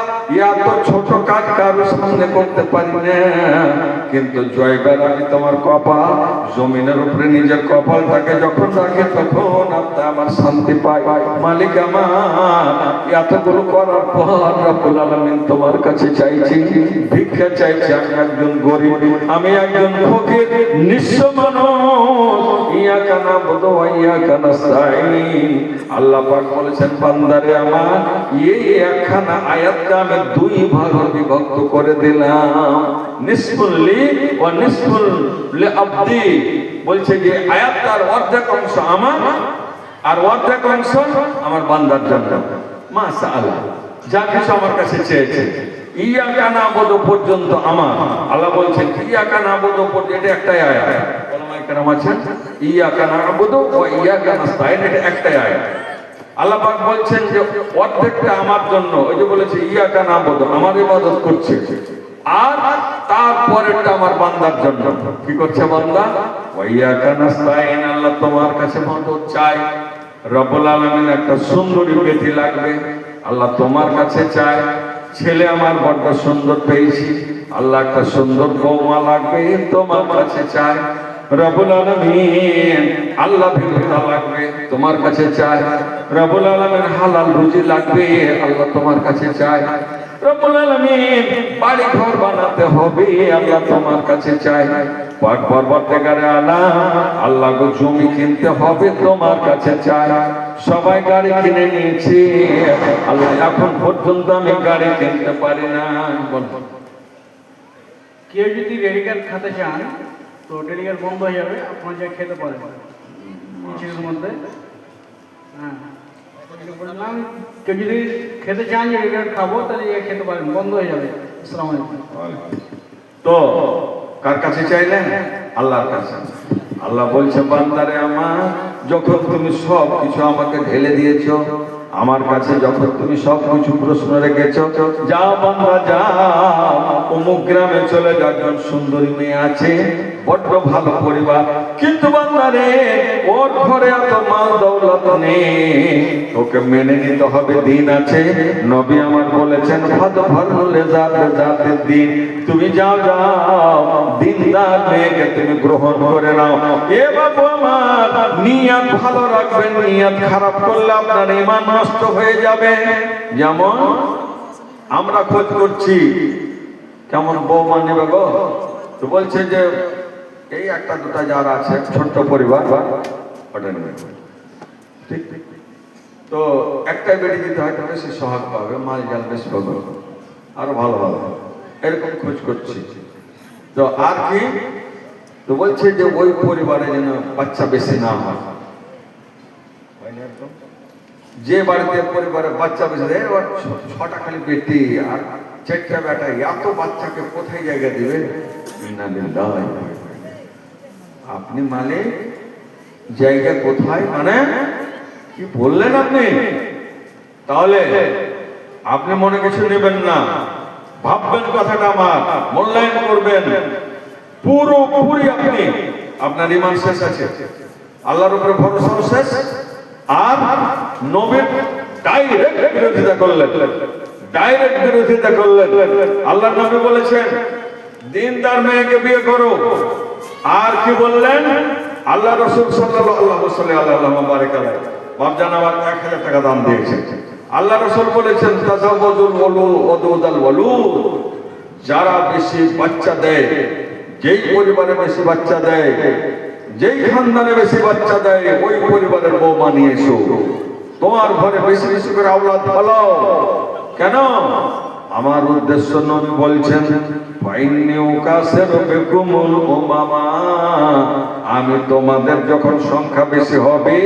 এত ছোট কাজ কারো সামনে করতে পারি না, কিন্তু জয়বার আমি তোমার কপাল জমিনের উপরে নিজের কপালটাকে যখন রাখে তখন আপনি আমার শান্তি পাই। মালিক আমার এতগুলো করার পর রব্বুল আলামিন তোমার কাছে চাইছি, ভিক্ষা চাইছি। আমি একজন গরিব, আমি একজন ফকির, নিঃস্ব মানুষ। ইয়াকা নাবুদু ওয়া ইয়াকা নাস্তাঈন। আল্লাহ পাক বলেছেন বান্দারে আমার, এই একখানা আয়াতকে আমি 2 ভাগে বিভক্ত করে দিলাম, নিসফুল লি ওয়া নিসফুল লিআবদি। বলছে যে আয়াতটার অর্ধেক অংশ আমার আর অর্ধেক অংশ আমার বান্দার জন্য। মাশাআল্লাহ, যা কিছু আমার কাছে চেয়েছে ইয়াকা নাবুদু পর্যন্ত আমার। আল্লাহ বলছেন ইয়াকা নাবুদু পর্যন্ত, এটা একটাই আয়াত। ওলামায়ে কেরাম আছেন ইয়াকা নাবুদু ওয়া ইয়াকা নাস্তাইন, এটা একটাই আয়াত। আল্লাহ পাক বলছেন যে অর্ধেকটা আমার জন্য, ওই যে বলেছে ইয়াকা নাবুদু, আমার ইবাদত করছে, আর তারপরেরটা আমার বান্দার জন্য। কি করছে বান্দা? ওয়া ইয়াকা নাস্তাইন, আল্লাহ তোমার কাছে মদদ চাই। রব্বুল আলামিন একটা সুন্দরী বেটি লাগবে, আল্লাহ তোমার কাছে চায়। ছেলে আমার বড্ড সুন্দর পেয়েছি, আল্লাহ একটা সুন্দর বৌমা লাগবে, তোমার কাছে চায়। রব্বুল আলামিন আল্লাহ ভীরুতা লাগবে, তোমার কাছে চায়। রব্বুল আলামিন হালাল রুজি লাগবে, আল্লাহ তোমার কাছে চায়। রব্বুল আলামিন বাড়ি ঘর বানাতে হবে, আল্লাহ তোমার কাছে চায়। পাক পরবর্তীকারে আল্লাহ গো জমি কিনতে হবে, তোমার কাছে চায়। সবাই গাড়ি কিনে নিয়েছে, আল্লাহ এখন পর্যন্ত আমি গাড়ি কিনতে পারি না। কেউ যদি ডেবিট কার্ড খেতে চান তো ডেবিট কার্ড বন্ধ হয়ে যাবে, আপনার যা খেতে পারেন কিছুর মধ্যে। হ্যাঁ, বললাম কেউ যদি খেতে চান যে ডেবিট কার্ড খাবো, তাহলে খেতে পারেন, বন্ধ হয়ে যাবে। আসসালামু আলাইকুম। তো কার কাছে চাইলেন? আল্লাহর কাছে। আল্লাহ বলছে বান্দারে আমার, যখন তুমি সব কিছু আমাকে ঢেলে দিয়েছো, আমার কাছে যখন তুমি সব কিছু প্রশ্ন রেখেছো, যা বান্দা যা, অমুক গ্রামে চলে যা, একজন সুন্দরী মেয়ে আছে, বড্ড ভালো পরিবার, কিন্তু বান্দারে ওর ঘরে এত মাল দৌলত নেই, ওকে মেনে নিতে হবে, দিন আছে। নবী আমার বলেছেন ফাদফারুলে জাতের দিন, তুমি যাও দিনদার মেয়েকে তুমি গ্রহণ করে নাও। এ বাবু আমার, নিয়ত ভালো রাখবেন, নিয়ত খারাপ করলে আপনার ঈমান নষ্ট হয়ে যাবে। যেমন আমরা খোঁজ করছি কেমন বৌমা নেবে গো, তো বলছে যে এই একটা দুটা যারা আছে ছোট্ট পরিবার, ওটা নেবে। ঠিক, তো একটাই বেড়ে দিতে হয়তো বেশি সহজ পাবে, মাল জাল বেশি পাবে, আরো ভালো হবে, এরকম খোঁজ করছি। তো আর কি, তো বলছে যে ওই পরিবারে যেন বাচ্চা বেশি না হয়। যে বাড়িতে পরিবারে বাচ্চা বেশি দেয়, ওর ছটা খালি বেটি আর চারটা বেটা, এত বাচ্চাকে কোথায় জায়গা দিবে? আপনি মালিক, জায়গা কোথায় মানে কি বললেন আপনি? তাহলে আপনি মনে কিছু নেবেন না, ভাববেন কথাটা, আমার মূল্যায়ন করবেন পুরোপুরি। আপনি আপনার ঈমান শেষ আছে, আল্লাহর উপরে ভরসা শেষ, আর নবীর ডাইরেক্ট বিরোধিতা করলেন, ডাইরেক্ট বিরোধিতা করলেন। আল্লাহর নবী বলেছেন দিনদার মেয়েকে বিয়ে করো, আর কি বললেন? আল্লাহ রাসূল সাল্লাল্লাহু আলাইহি বাপজান আমার 1000 টাকা দান দিয়েছে। আল্লাহ রাসূল বলেছেন তাজাওয়াজুল ওয়াদুদাল ওয়ালুদ, যারা বেশি বাচ্চা দেয়, যেই পরিবারে বেশি বাচ্চা দেয়, যেই খানদানে বেশি বাচ্চা দেয়, ওই পরিবারের বৌমা নিয়ে এসো। তোমার ঘরে বেশি বেশি করে আওলাদ ফলাও। কেন? আমার উদ্দেশ্য নবী বলছেন আমি তোমাদের যখন সংখ্যা বেশি হবে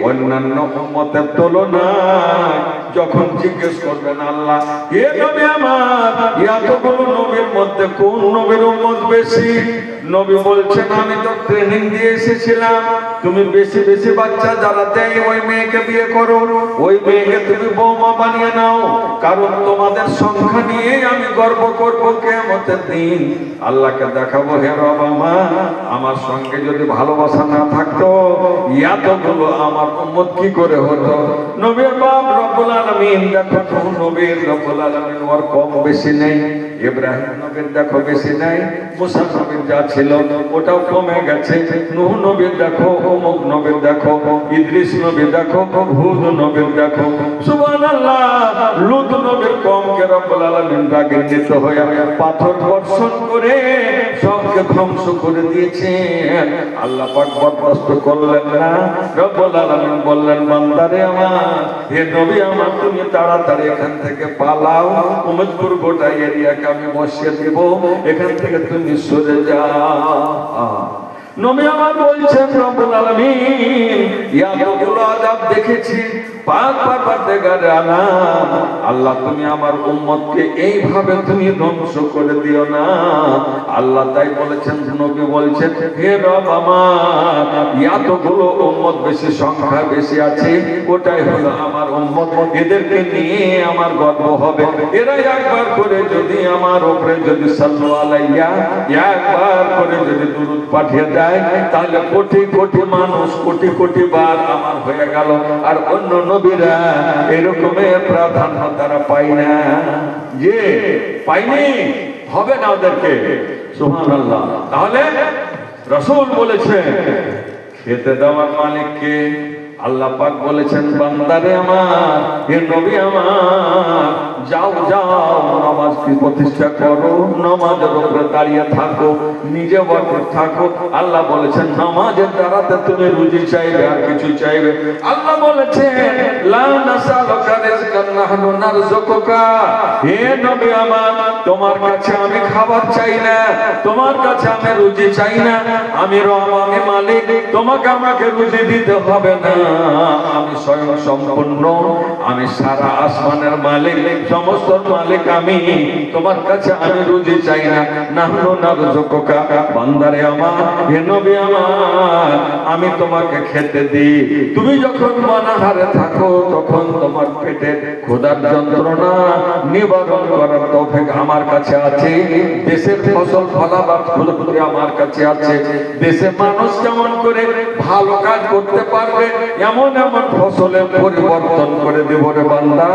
অন্যান্য উম্মতের তুলনায়, যখন জিজ্ঞেস করবেন আল্লাহ এ নবী আমার, এতগুলো নবীর মধ্যে কোন নবীর উম্মত বেশি? নবী বলছেন আমি তো ট্রেনিং দিয়ে এসেছিলাম, তুমি বেশি বেশি বাচ্চা যারা দেয় ওই মেয়েকে বিয়ে করো, ওই মেয়েকে তুমি বৌমা বানিয়ে নাও, কারণ তোমাদের সংখ্যা নিয়ে আমি গর্ব করবো কিয়ামতের দিন। আল্লাহকে দেখাবো হে রব আমার সঙ্গে যদি ভালোবাসা না থাকতো এতগুলো আমার উম্মত কি করে হতো? নবীর বাপ রব্বুল আলামিন, দেখো নবীর রব্বুল আলামিন ওর কম বেশি নেই, ইব্রাহিম নবীর দেখো বেশি নাই, মুসা নবীর যা ছিল ওটাও কমে গেছে, নূহ নবীর দেখো, অমুক নবীর দেখো, ইদ্রিস নবীর দেখো, হুদ নবীর দেখো, সুবহানাল্লাহ, লূত নবীর কমকে রব্বুল আলামিন রাগান্বিত হয়ে পাথর বর্ষণ করে সবকে ধ্বংস করে দিয়েছেন। আল্লাহ পাক বরদাস্ত করলেন না, রব্বুল আলামিন বললেন বান্দারে আমার, হে নবী আমার, তুমি তাড়াতাড়ি এখান থেকে পালাও, উম্মতপুর গোটা এরিয়াকে আমি বসিয়ে দেব, এখান থেকে তুমি সরে যাও। নবী আমার বলছেন রব্বুল আলামিন এতগুলো আযাব দেখেছি, পাক পারওয়ারদিগার আলাম, আল্লাহ তুমি আমার উম্মতকে এইভাবে তুমি ধ্বংস করে দিও না। আল্লাহ তাই বলেছেন, নবী বলছেন, হে রব আমার, এতগুলো উম্মত বেশি, সংখ্যা বেশি আছে, ওটাই হলো আমার উম্মত, এদেরকে নিয়ে আমার গর্ব হবে। এরা একবার করে যদি আমার উপরে যদি সাল্লাল্লাহু আলাইহি একবার করে যদি দুরূদ পাঠিয়ে দেয়, তাহলে কোটি কোটি মানুষ কোটি কোটি বার আমার হয়ে গেল। আর অন্য নবীরা এরকমের প্রাধান্য তারা পায় না, যে পাইনি, হবে না ওদেরকে। সুবহানাল্লাহ। তাহলে রাসূল বলেছেন খেতে দেওয়ার মালিককে। আল্লাহ পাক বলেছেন, বান্দারে আমার, হে নবী আমার, যাও যাও নামাজ কি প্রতিষ্ঠা করো, নামাজের উপরে দাঁড়িয়ে থাকো, নিজে বরকত থাকো। আল্লাহ বলেছেন নামাজের দ্বারাতে তুমি রুজি চাইবে, আর কিছু চাইবে। আল্লাহ বলেছেন লা নাসালুকা রিজকান নাহনু নারযুকুকা, হে নবী আমার, তোমার কাছে আমি খাবার চাই না, তোমার কাছে আমি রুজি চাই না, আমি রব, আমি মালিক, তোমাকে আমাকে রুজি দিতে হবে না, আমি স্বয়ং সম্পূর্ণ, আমি সারা আসমানের মালিক, সমস্ত মালিক আমি, তোমার কাছে আমি রুজি চাই না। নাহনু নারযুকুকা, বান্দারে আমার, হে নবী আমার, আমি তোমাকে খেতে দিই। তুমি যখন অনাহারে থাকো, তখন তোমার পেটে ক্ষুধার যন্ত্রণা নিবারণ করার তৌফিক আমার কাছে আছে। দেশের ফসল ফলাবার খুঁজে আমার কাছে আছে। দেশে মানুষ কেমন করে ভালো কাজ করতে পারবে, এমন এমন ফসলের পরিবর্তন করে দেব রে বান্দা,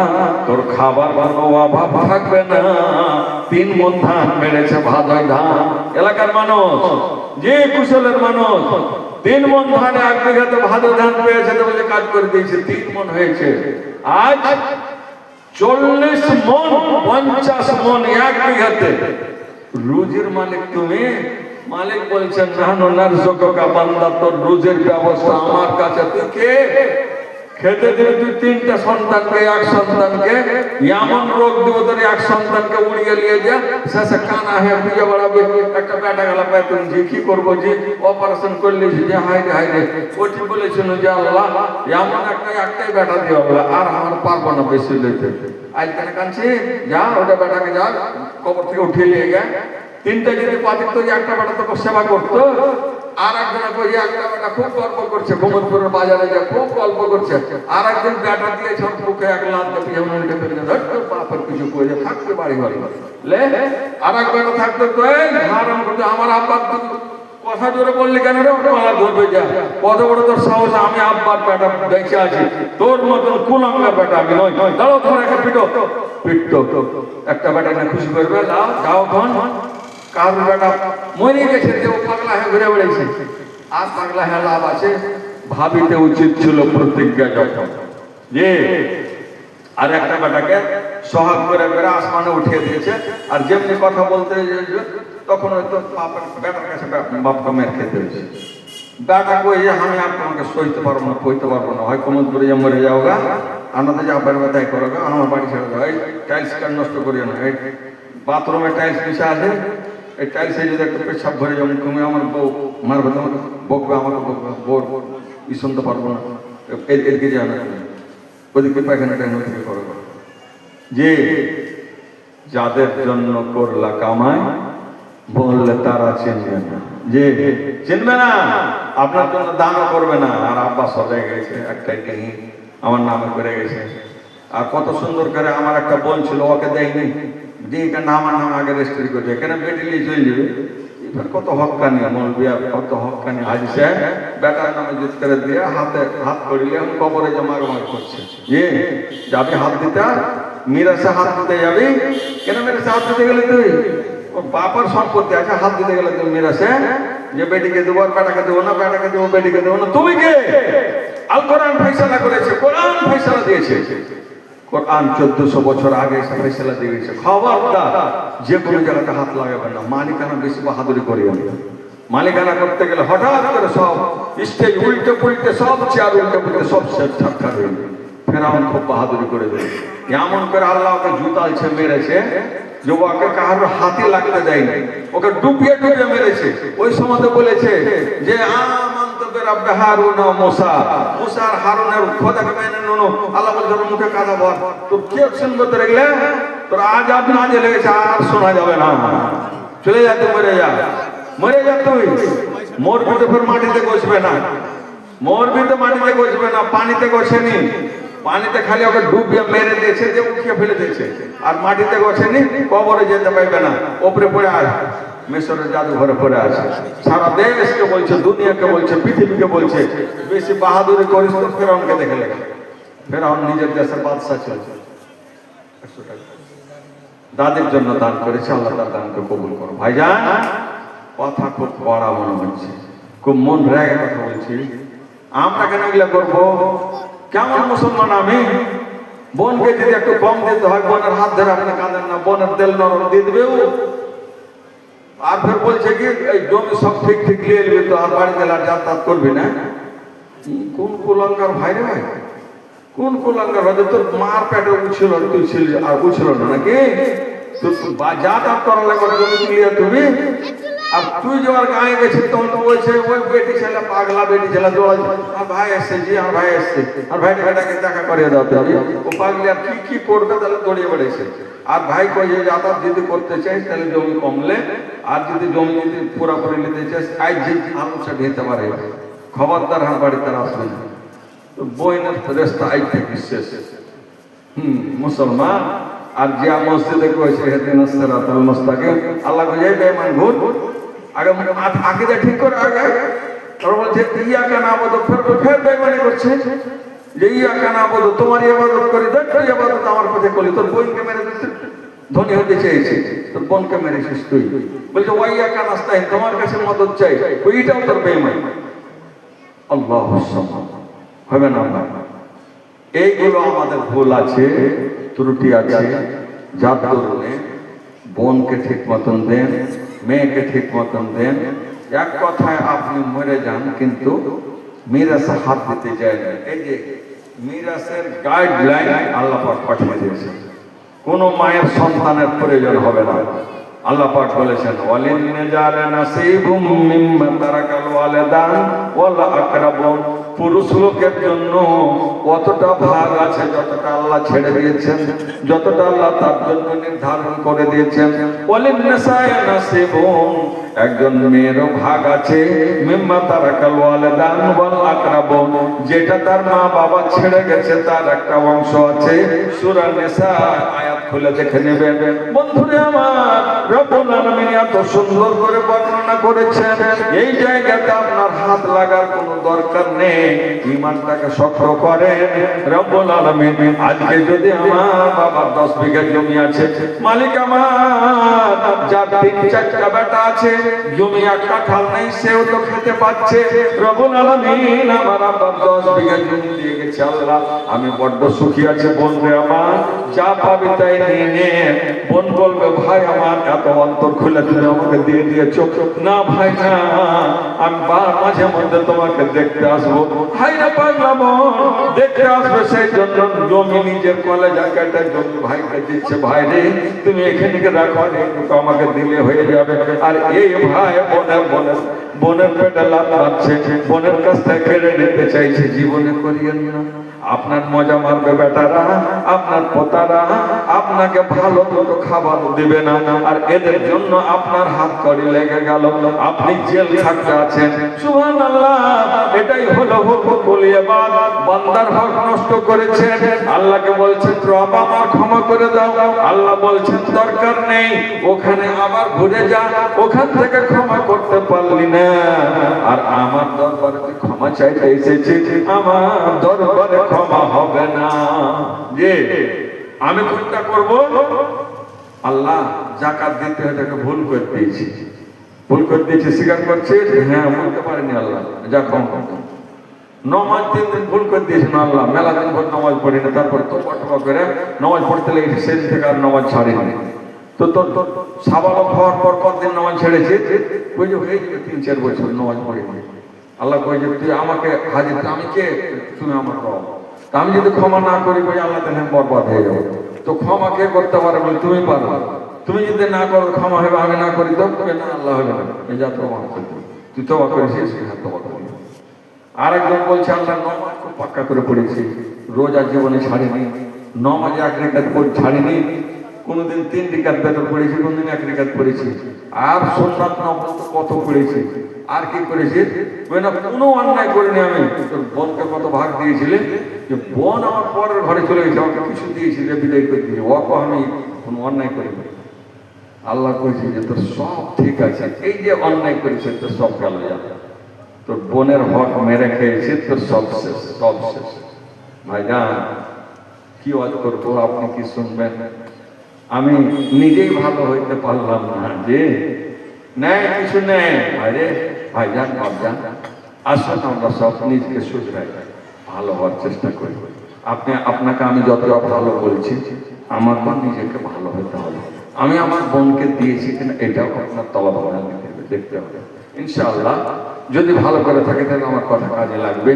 তোর খাবার কোনো অভাব থাকবে না। 3 মণ ধান মেরেছে, ভাদই ধান, এলাকার মানুষ, যে কুশলের মানুষ, 3 মণ ধান 1 বিঘাতে ভাদই ধান পেয়েছে, তো বলে কাজ করে দিয়েছে, 3 মণ হয়েছে। আজ 40 মণ 50 মণ 1 বিঘাতে। রুজির মালিক তুমি। মালিক বলছেন নাহনু নারযুকুকা, বান্দা তোর রুজির ব্যবস্থা আমার কাছে। তুই কে? খেতে দিবি তুই 3টা সন্তানকে, 1 সন্তানকে এমন রোগ দিব তোর 1 সন্তানকে উড়িয়ে নিয়ে যা, শেষে কানা হয়ে খুঁজে বেড়াবে। একটা বেটা গেল পেতন, যে কি করবো, যে অপারেশন করলে যে হাই রে, ওটি বলেছিল যে আল্লাহ এমন একটাই বেটা দিয়ে হবে, আর আমার পারবো না বেশি লইতে। আজ কেন কাঁদছি, যা ওটা বেটাকে যা কবর থেকে উঠিয়ে নিয়ে গে। 3টা যদি পাতিত, একটা বেটা তোকে সেবা করতো, আর একজনে কই একটা বেটা খুব গল্প করছে, গোমতপুরের বাজারে যা খুব গল্প করছে, আর একজন বেটা দিয়ে ছোট মুখে 1 লাখ দিয়ে পিছনে ফেলে দেয়, বাপের কিছু কই থাকতে বাড়ি ঘরে লে। আর এক বেটা থাকতো, তো এই হারাম করতে আমার আব্বার কথা জোরে বললি কেন রে, মালা ধরবে যা, কত বড় তোর সাহস, আমি আব্বার বেটা বেঁচে আছি, তোর মতন কুলাঙ্গার বেটা আমি নই, দাঁড়াও তোমার একটা পিটো পিটো। একটা বেটা না খুশি করবে, যাও খন কারোর বেটা মরে গেছে, যে ও পাগলা হয়ে ঘুরে বেড়েছে, আর পাগলা হয়ে লাভ আছে? ভাবিতে উচিত ছিল প্রতিজ্ঞা যখন, যে আর একটা বেটাকে সোহাগ করে করে আসমানে উঠিয়ে দিয়েছে, আর যেমনি কথা বলতে তখন হয়তো বেটার কাছে বাপকে মেরে খেতে হয়েছে। বেটা কই যে আমি আর তোমাকে সইতে পারবো না, কইতে পারবো না, হয় কোন দূরে যে মরে যাও গা, আমাদের যা বেড়া তাই করো গা, আমার বাড়ি ছেড়ে দাও, এই টাইলস কার নষ্ট করিও না, এই বাথরুমে টাইলস পিছা আছে, এই টাইলসে যদি একটা পেছাব ভরে যাবো, তুমি আমার বউ মারবে, তোমাকে বকবে, আমাকে বকবে, বোর ই শুনতে পারবো না, এদিকে যাও না, ওদিকে পায়খানা টাইম ওদিকে করো। যে যাদের জন্য করলা কামাই বললে তারা চিনবে না, যে চিনবে না, আপনার জন্য দানও করবে না। আর আব্বা সজায় গেছে, একটাই টিহি আমার নামে করে গেছে, আর কত সুন্দর করে আমার একটা বোন ছিল, ওকে দেয়নি, দিয়ে কেন আমার নাম আগে রেজিস্ট্রি করবে, কেন বেটিলি চলে যাবে। এবার কত হকানি মৌলবিয়া, কত হকানি হাজি সাহেব বেটার নামে জিত করে দিয়ে হাতে হাত করিলে এখন কবরে যে মার করছে, যে যাবি হাত দিতে, মিরাসে হাত দিতে যাবি, কেন মিরাসে হাত দিতে গেলে তুই ওর বাবার সম্পত্তি আছে, হাত দিতে গেলে তুমি মিরাসে, যে বেটিকে দেবো আর বেটাকে দেবো না, বেটাকে দেবো বেটিকে দেবো না, তুমি কে? আল কোরআন ফয়সালা করেছে, কোরআন ফয়সালা দিয়েছে, কোরআন 1400 বছর আগে ফয়সালা দিয়েছে। খবরদার যে কোনো জায়গাতে হাত লাগাবেন না, মালিকানা বেশি বাহাদুরি করিও না। মালিকানা করতে গেলে হঠাৎ করে সব স্টেজ উল্টে পুল্টে, সব চেয়ার উল্টে পুল্টে সব সেট ঠাক্কা হয়ে যাবে। ফেরাউন খুব বাহাদুরি করে দেবে, এমন করে আল্লাহ ওকে জুতালছে, মেরেছে, যে ওকে কাহার হাতে লাগতে দেয়নি, ওকে ডুবিয়ে ডুবিয়ে মেরেছে। ওই সময় বলেছে যে আমান্ত রাব্বে হারুন ও মুসা, মুসা আর হারুনের খোদাকে মেনে নিনো। আল্লাহ বলে তোর মুখে কাদা ভর, তো কে শুনবে তোর এগুলা? তোর আজাব না যে লেগেছে আর শোনা যাবে না, চলে যা, তুই মরে যা, মরে যা, তুই মরবি তো ফের মাটিতে বসবে না, মরবি তো মাটিতে বসবে না, পানিতে বসেনি, পানিতে খালি ওকে ডুবিয়ে মেরে দিয়েছে, যে উঠিয়ে ফেলে দিয়েছে, আর মাটিতে বসেনি, কবরে যেতে পারবে না, ওপরে পড়ে আস, মিশরের জাদুঘরে পড়ে আছে। সারা দেশকে বলছে, দুনিয়াকে বলছে, পৃথিবীকে বলছে, বেশি বাহাদুরি করিস তো ফেরাউনকে দেখে লেগে। ফেরাউন নিজের দেশের বাদশা ছিল, 100 টাকা দাদির জন্য দান করেছে, আল্লাহ তার দানকে কবুল করো। ভাইজান, কথা খুব কড়া মনে হচ্ছে, খুব মন রেগে কথা বলছি। আমরা কেন এগুলা করবো? কেমন মুসলমান আমি? বোনকে যদি একটু কম দিতে হয়, বোনের হাত ধরে আপনি কাঁদেন না, বোনের তেল নরম দিয়ে দেবে ও। আর ফের বলছে কি এই জমি সব ঠিক ঠিক নিয়ে নিবি, তো আর বাড়িতে যাতায়াত করবি না। কোন কুলাঙ্গার ভাই রে ভাই, কোন কুলাঙ্গার ভাই? তোর মার পেটে উঠছিল, তুই ছিল আর উঠছিল না নাকি? যাতায়াত করার লাগে জমি তুলিয়া তুমি, আর তুই যাওয়ার গায়ে গেছিস তখন তো বলছে ওই বেটি ছেলে পাগলা, বেটি ছেলে দৌড়াচ্ছে, আর ভাই এসছে, জি আমার ভাই এসছে, আর ভাইটাকে দেখা করিয়ে দাও। ও পাগলি আর কি করবে, তাহলে দৌড়িয়ে বেড়েছে। আর ভাই কই যে যাতায়াত যদি করতে চাই তাহলে জমি কমলে, আর যদি জমি যদি পুরাপুরি নিতে চাস আজ যে আলোচনা দিতে পারে, খবরদার হার বাড়িতে আসবে না। তো বইনের রেস্তা আজ থেকে শেষ। মুসলমান আর জিয়া মসজিদে কইছে হেদিনাস সিরাতাল মুস্তাকিম, আল্লাহ কইছে বেঈমান ভূত আগে আকীদা ঠিক করে, আগে আর বলছে ইয়াকা নাবুদু, ফের বেঈমানি করছে যে ইয়াকা নাবুদু, তোমার ইবাদত করি, দেখো ইবাদত আমার কাছে করি। তোর বোনকে মেরে দিছিস, ধনী হতে চেয়েছিস, তোর বোনকে মেরেছিস তুই। বলছে ওয়াইয়াকা নাস্তাইন, তোমার কাছে মদদ চাই, ওইটাও তোর বেঈমান। আল্লাহু সামাদ, হবে না ভাই? এইগুলো আমাদের ভুল আছে, ত্রুটি আছে, যার কারণে বোনকে ঠিক মতন দেন, মেয়েকে ঠিক মতন দেন। এক কথায় আপনি মরে যান, কিন্তু মিরাসে হাত দিতে যায় না। এই যে মিরাসের গাইডলাইন আল্লাহ পাক পাঠিয়ে দিয়েছেন, কোন মায়ের সন্তানের প্রয়োজন হবে না। আল্লাহ পাক বলেছেন ওয়ালিন-নিজাল নাসিবুম মিম্মা তারাকাল ওয়ালিদান ওয়াল আকরাবুন, পুরুষ লোকের জন্য কতটা ভাগ আছে যতটা আল্লাহ ছেড়ে দিয়েছেন, যতটা আল্লাহ তার জন্য নির্ধারণ করে দিয়েছেন। ওয়ালিন-নিসাই নাসিবুন, একজন মেয়েরও ভাগ আছে, মিম্মা তারাকাল ওয়ালিদান ওয়াল আকরাবুন, যেটা তার মা বাবা ছেড়ে গেছে তার একটা অংশ আছে। সূরা নিসা আয়াত খুলে দেখে নেবেন। বন্ধুরা আমার, রব্বুল আলামিন এত সুন্দর করে বর্ণনা করেছেন, এই জায়গাতে আপনার হাত লাগার কোনো দরকার নেই। ঈমানটাকে শক্ত করেন। রব্বুল আলামিন আজকে যদি আমার বাবার 10 বিঘা জমি আছে, মালিক আমার যার 3-4টা বেটা আছে, জমি 1 কাঠাল নেই, সেও তো খেতে পাচ্ছে। রব্বুল আলামিন আমার আব্বার 10 বিঘা জমি দিয়ে গেছে। আল্লাহ, আমি বড্ড সুখী আছে। বোনরে আমার যা পাবি তাই নিয়ে নে। বোন বলবে ভাই আমার এত অন্তর খুলে তুমি আমাকে দিয়ে দিয়েছো। না ভাই না, আমি মাঝে মধ্যে তোমাকে দেখতে আসবো। ভাই না পাগলা বোন দেখতে আসবে, সেই জন্য জমি নিজের কলেজা কেটে জমি ভাইকে দিচ্ছে। ভাই রে তুমি এখানে রাখো, এইটুকু আমাকে দিলে হয়ে যাবে। আর এই ভাই বোনের পেটে লাত মারছে, বোনের কাছ থেকে কেড়ে নিতে চাইছে। জীবনে করিয়েন না। আপনার মজা মারবে বেটারা, আপনার পোতারা আপনাকে ভালো মতো খাবার দিবে না, আর এদের জন্য আপনার হাত কড়ি লেগে গেল, আপনি জেল থাকতে আছেন। সুবহানাল্লাহ, এটাই হলো হুকুকুল ইবাদ। বান্দার হক নষ্ট করেছেন, আল্লাহকে বলছেন রব আমার ক্ষমা করে দাও, আল্লাহ বলছেন দরকার নেই, ওখানে আবার ঘুরে যা, ওখান থেকে ক্ষমা করতে পারলি না। আর আমার দরবারে ক্ষমা চাইতে এসেছি, আমার দরবারে ক্ষমা হবে না। যে আমি কোনটা করব? আল্লাহ যাকাত দিতে হয় তাকে ভুল করে দিয়েছি, ভুল করে দিয়েছি, স্বীকার করছে, হ্যাঁ বলতে পারিনি আল্লাহ, যা ক্ষমা করতাম। নমাজ 3 দিন ভুল করে দিয়েছেন আল্লাহ, মেলা দিন ভোর নামাজ পড়ি না, তারপর তোবা করে নামাজ পড়তে লেগেছে, সেদিন থেকে আর নামাজ ছাড়িনি। তো তোর সাবালক হওয়ার পর কতদিন নামাজ ছেড়েছে? ওই যে হয়ে যাবে 3-4 বছর নামাজ পড়িনি। আল্লাহ কই যে তুই আমাকে হাজির, আমি কে? তুমি আমার রব। তা আমি যদি ক্ষমা না করি কই আল্লাহ তাহলে আমি বরবাদ হয়ে যাবো। তো ক্ষমা কে করতে পারে? বলে তুমি পারো। তুমি যদি না করো ক্ষমা হবে, আমি না করি তো না, আল্লাহ হবে না। এই যা তোমার তুই তোবা করেছিস, হ্যাঁ তোবা করি। আর একজন বলছে আল্লাহ নামাজ খুব পাক্কা করে পড়েছি, রোজা জীবনে ছাড়িনি, নামাজে 1 রিকাত পড়ে ছাড়িনি, কোনোদিন 3 রিকাত বেতর পড়েছি, কোনোদিন 1 রিকাত পড়েছি, আর সুন্নাত নফল তো কত পড়েছি, আর কি করেছি, না কোনো অন্যায় করিনি। আমি তোর বোনকে কত ভাগ দিয়েছিলে, যে বোন আমার পরের ঘরে চলে গেছে, আমাকে কিছু দিয়েছিল, বিদায় করে দিয়েছে, ওকে আমি কোনো অন্যায় করিনি। আল্লাহ কইছে যে তোর সব ঠিক আছে, এই যে অন্যায় করেছে তোর সব গেল যাবে, তোর বোনের হক মেরে খেয়েছে, তোর সব শেষ, সব শেষ। ভাইজান কি ওয়াজ করবো, আপনি কি শুনবেন? আমি নিজেই ভালো হইতে পারলাম না, যে নেই কিছু নেই। আরে ভাইজান ভাবজান, আসুন আমরা সব নিজকে শুধরাই, ভালো হওয়ার চেষ্টা করি। আপনাকে আমি যতটা ভালো বলছি, আমার মা নিজেকে ভালো হতে হবে। আমি আমার বোনকে দিয়েছি কিনা এটাও আপনার তলাবানা দেখতে হবে। ইনশাআল্লাহ যদি ভালো করে থাকে তাহলে আমার কথা কাজে লাগবে,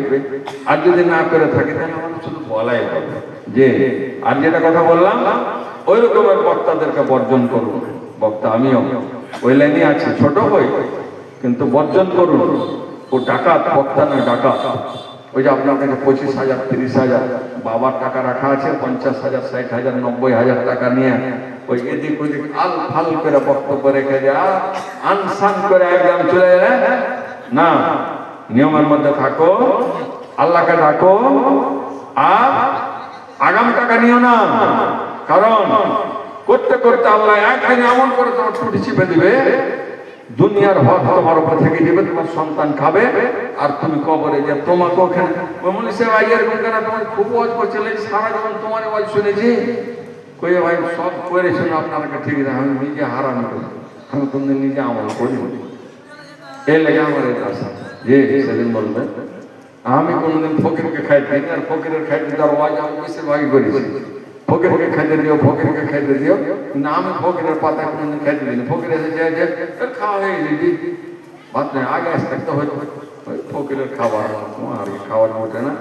আর যদি না করে থাকে তাহলে আমার শুধু বলাই হবে যে, আর যেটা কথা বললাম ওই রকমের বক্তাদেরকে বর্জন করুন। বক্তা আমিও ওই লাইনে আছি, ছোট হই কিন্তু বর্জন করুন। ও ডাকাত, বক্তা না ডাকাত। ওই যে আপনার কাছে 25,000 30,000 বাবার টাকা রাখা আছে, 50,000 60,000 90,000 টাকা নিয়ে ওই এদিক ওদিক আল ফাল করে বক্তব্য রেখে দেয়া, আনসান করে একদম চলে এলে না। নিয়মের মধ্যে থাকো, আল্লাহকে ডাকো, আর আগাম টাকা নিও না। কারণ করতে করতে আল্লাহ একদিন এমন করে তোমার টুটি চিপে দিবে, দুনিয়ার হক তোমার উপর থেকে দিবে, তোমার সন্তান খাবে, আর তুমি কবরে যে তোমাকে ওখানে বলি সে ভাই এরকম কেন, তোমার খুব ওয়াজ করছিলে, সারা জীবন তোমার ওয়াজ শুনেছি। কই ভাই সব করে শুনে আপনাকে ঠিক আছে, আমি নিজে হারাম করি, আমি তুমি নিজে আমল করি। এই লেগে আমার এই আশা যে সেদিন বলবে আমি কোনোদিন ফকিরকে খাইতে দিই, আর ফকিরের খাইতে দেওয়ার ওয়াজ আমি বেশিরভাগই করেছি। ফকিরকে খাইতে দিও, ফকিরকে খাইতে দিও, কিন্তু আমি ফকিরের পাতা কোনোদিন খাইতে দিই। ফকির এসে যায় যে খাওয়া হয়ে গেছি, ভাত নেই, আগে আসতে তো হয়তো ফকিরের খাবার আর খাওয়ার মোটে না।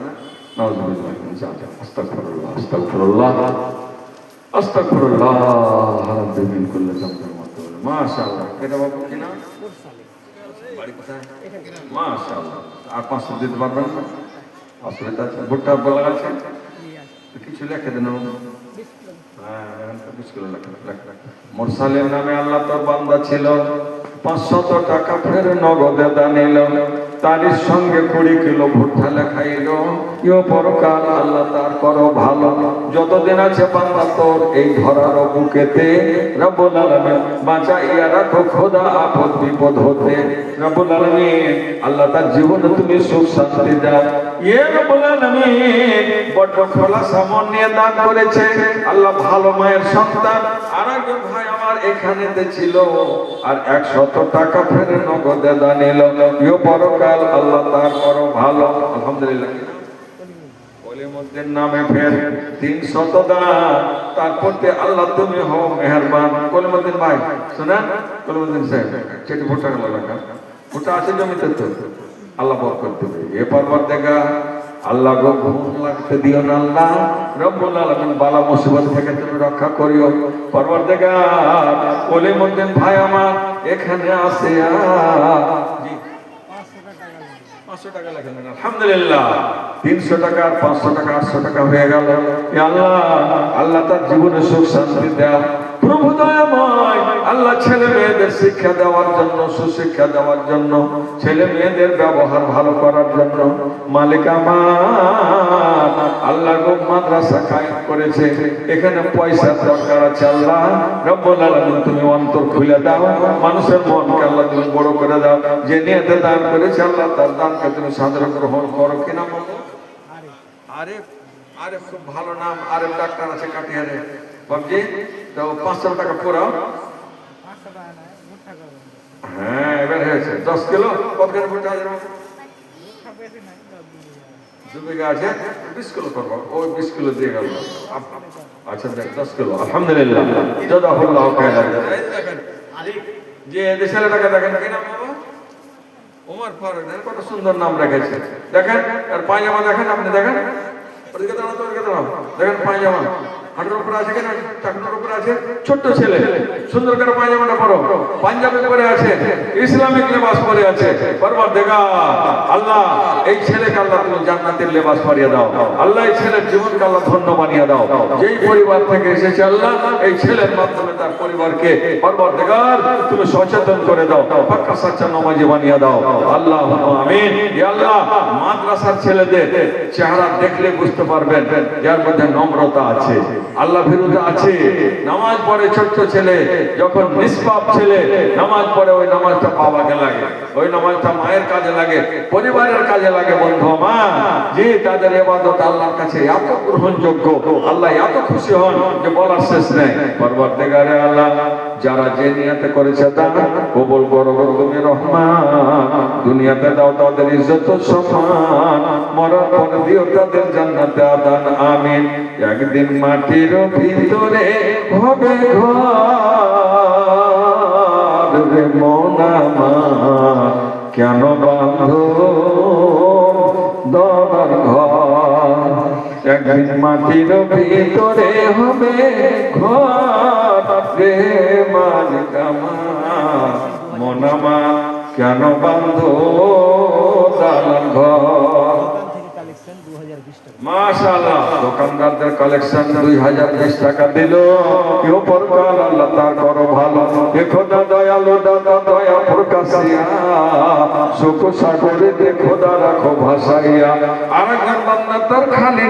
আস্তাগফিরুল্লাহ আস্তাগফিরুল্লাহ আস্তাগফিরুল্লাহ রাব্বিল কুল্লি জামতের মতো। মাশাআল্লাহ, এটা বাবু কি নাম? বাড়ি কোথায়? মাশাআল্লাহ। আর 500 দিতে পারবেন না? অসুবিধা আছে? ভুট্টা বলা আছে কিছু লেখে দেন। মুরসালের নামে আল্লাহ তোর বান্দা ছিল, 500 টাকা ফের নগদে দানিল, তারই সঙ্গে 20 কিলো ভুট্টা লেখাইল। ইও পরকাল আল্লাহ তার করো ভালো, যতদিন আছে বান্দা তোর এই ধরার বুকেতে, রব্বুল আলামিন বাঁচাইয়া রাখো খোদা আপদ বিপদ হতে। রব্বুল আলামিন আল্লাহ তার জীবনে তুমি সুখ শান্তি দাও। ইয়ে রব্বুল আলামিন বড় খোলা সামন নিয়ে দান করেছে আল্লাহ, ভালো মায়ের সন্তান। আর একজন ভাই আমার এখানেতে ছিল, আর 100 টাকা ফের নগদে দানিল। ইও পরকাল আল্লাহ তার করো ভালো। আলহামদুলিল্লাহ। কলিমুদ্দিন নামে ফের 300 দান, তারপর আল্লাহ তুমি হও মেহেরবান। কলিমুদ্দিন ভাই শুনেন, কলিমুদ্দিন সাহেব চেটি ভুট্টা গেল রাখা, ভুট্টা আছে জমিতে তো, আল্লাহ বরকত দেবে। এ পরবর্তীকার আল্লাহ গো ঘুম লাগতে দিও না আল্লাহ, রব্বুল আলামিন বালা মুসিবত থেকে তুমি রক্ষা করিও। পরবর্তীকার কলিমুদ্দিন ভাই আমার এখানে আসে, জি 500 টাকা লেখেন। আলহামদুলিল্লাহ, 300 টাকা 500 টাকা 800 টাকা হয়ে গেল। আল্লাহ আল্লাহ তার জীবনে সুখ শান্তি দাও। প্রভু দয়াময় আল্লাহ ছেলে মেয়েদের শিক্ষা দেওয়ার জন্য, সুশিক্ষা দেওয়ার জন্য, ছেলে মেয়েদের ব্যবহার ভালো করার জন্য মালিক আমার আল্লাহ গো মাদ্রাসা কায়েম করেছে, এখানে পয়সা দরকার আছে আল্লাহ রব্বুল আলামিন তুমি অন্তর খুলে দাও, মানুষের মনকে আল্লাহ তুমি বড় করে দাও। যে নিয়তে দান করেছে আল্লাহ তার দানকে তুমি সাদরে গ্রহণ করো। কি নাম? আরেফ। আরেফ খুব ভালো নাম। আরেফ ডাক্তার আছে কাটিয়ারে। বাবজি তো 500 টাকা পুরাও। হ্যাঁ এবার হয়েছে 10 কিলো। কত কিলো ভুট্টা আছে? 2 বিঘা আছে, 20 কিলো করবো। ওই 20 কিলো দিয়ে গেল। আচ্ছা দেখ 10 কিলো। আলহামদুলিল্লাহ, জাযাকাল্লাহ খায়রান। দেখেন যে দেশের টাকা দেখেন কি নাম বাবা? ওমর ফারুক। কত সুন্দর নাম রেখেছে দেখেন। আর পায়জামা দেখেন, আপনি দেখেন, ওদিকে দাঁড়াও তো, ওদিকে দাঁড়াও, দেখেন পায়জামা হাঁটুর উপরে আছে কিনা, টাকনুর উপরে আছে, ছোট্ট ছেলে, সুন্দর করে পায়জামাটা পরো, পাঞ্জাবি পরে আছে, ইসলামিক লেবাস পরে আছে। পরবর্তীকার আল্লাহ এই ছেলেকে আল্লাহ তুমি জান্নাতের লেবাস পরিয়ে দাও। আল্লাহ এই ছেলের জীবনকে আল্লাহ ধন্য বানিয়ে দাও। যেই পরিবার থেকে এসেছে আল্লাহ এই ছেলের মাধ্যমে তার পরিবারকে পরবর্তীকার তুমি সচেতন করে দাও, পাক্কা সাচ্চা নামাজি বানিয়ে দাও। আল্লাহ আমিন। ইয়া আল্লাহ মাদ্রাসার ছেলেদের চেহারা দেখলে বুঝতে পারবেন যার মধ্যে নম্রতা আছে, আল্লাহ ভীরুতা আছে। নামাজ পড়ে ছোট্ট ছেলে, যখন নিষ্পাপ ছেলে নামাজ পড়ে ওই নামাজটা বাবাকে লাগে, ওই নামাজটা মায়ের কাজে লাগে, পরিবারের কাজে লাগে। বন্ধু আমার যে তাদের ইবাদত আল্লাহর কাছে এত গ্রহণযোগ্য, আল্লাহ এত খুশি হন যে বলার শেষ নেই। পরবর্তীকারে আল্লাহ যারা যে নিয়তে করেছে দান কবুল করো তুমি রহমান। দুনিয়াতে দাও তাদের ইজ্জত সম্মান, মরার পর দিও তাদের জান্নাতে আদান। আমিন। একদিন মাটির ভিতরে হবে ঘর রে মন আমার, কেন বাঁধো দরার ঘর। একদিন মাটির ভিতরে হবে ঘর রে মালিক আমার, মন আমার কেন বাঁধো দালান ঘর। মাশাআল্লাহ দোকানদারদের কালেকশন 2020 টাকা দিল। কেউ পরকাল আল্লাহ তার করো ভালো। দেখো না দয়ালু দাদা দয়া প্রকাশিয়া, সুখ সাগরে দেখো দা রাখো ভাসাইয়া। আরেকজন বান্দা তার খালি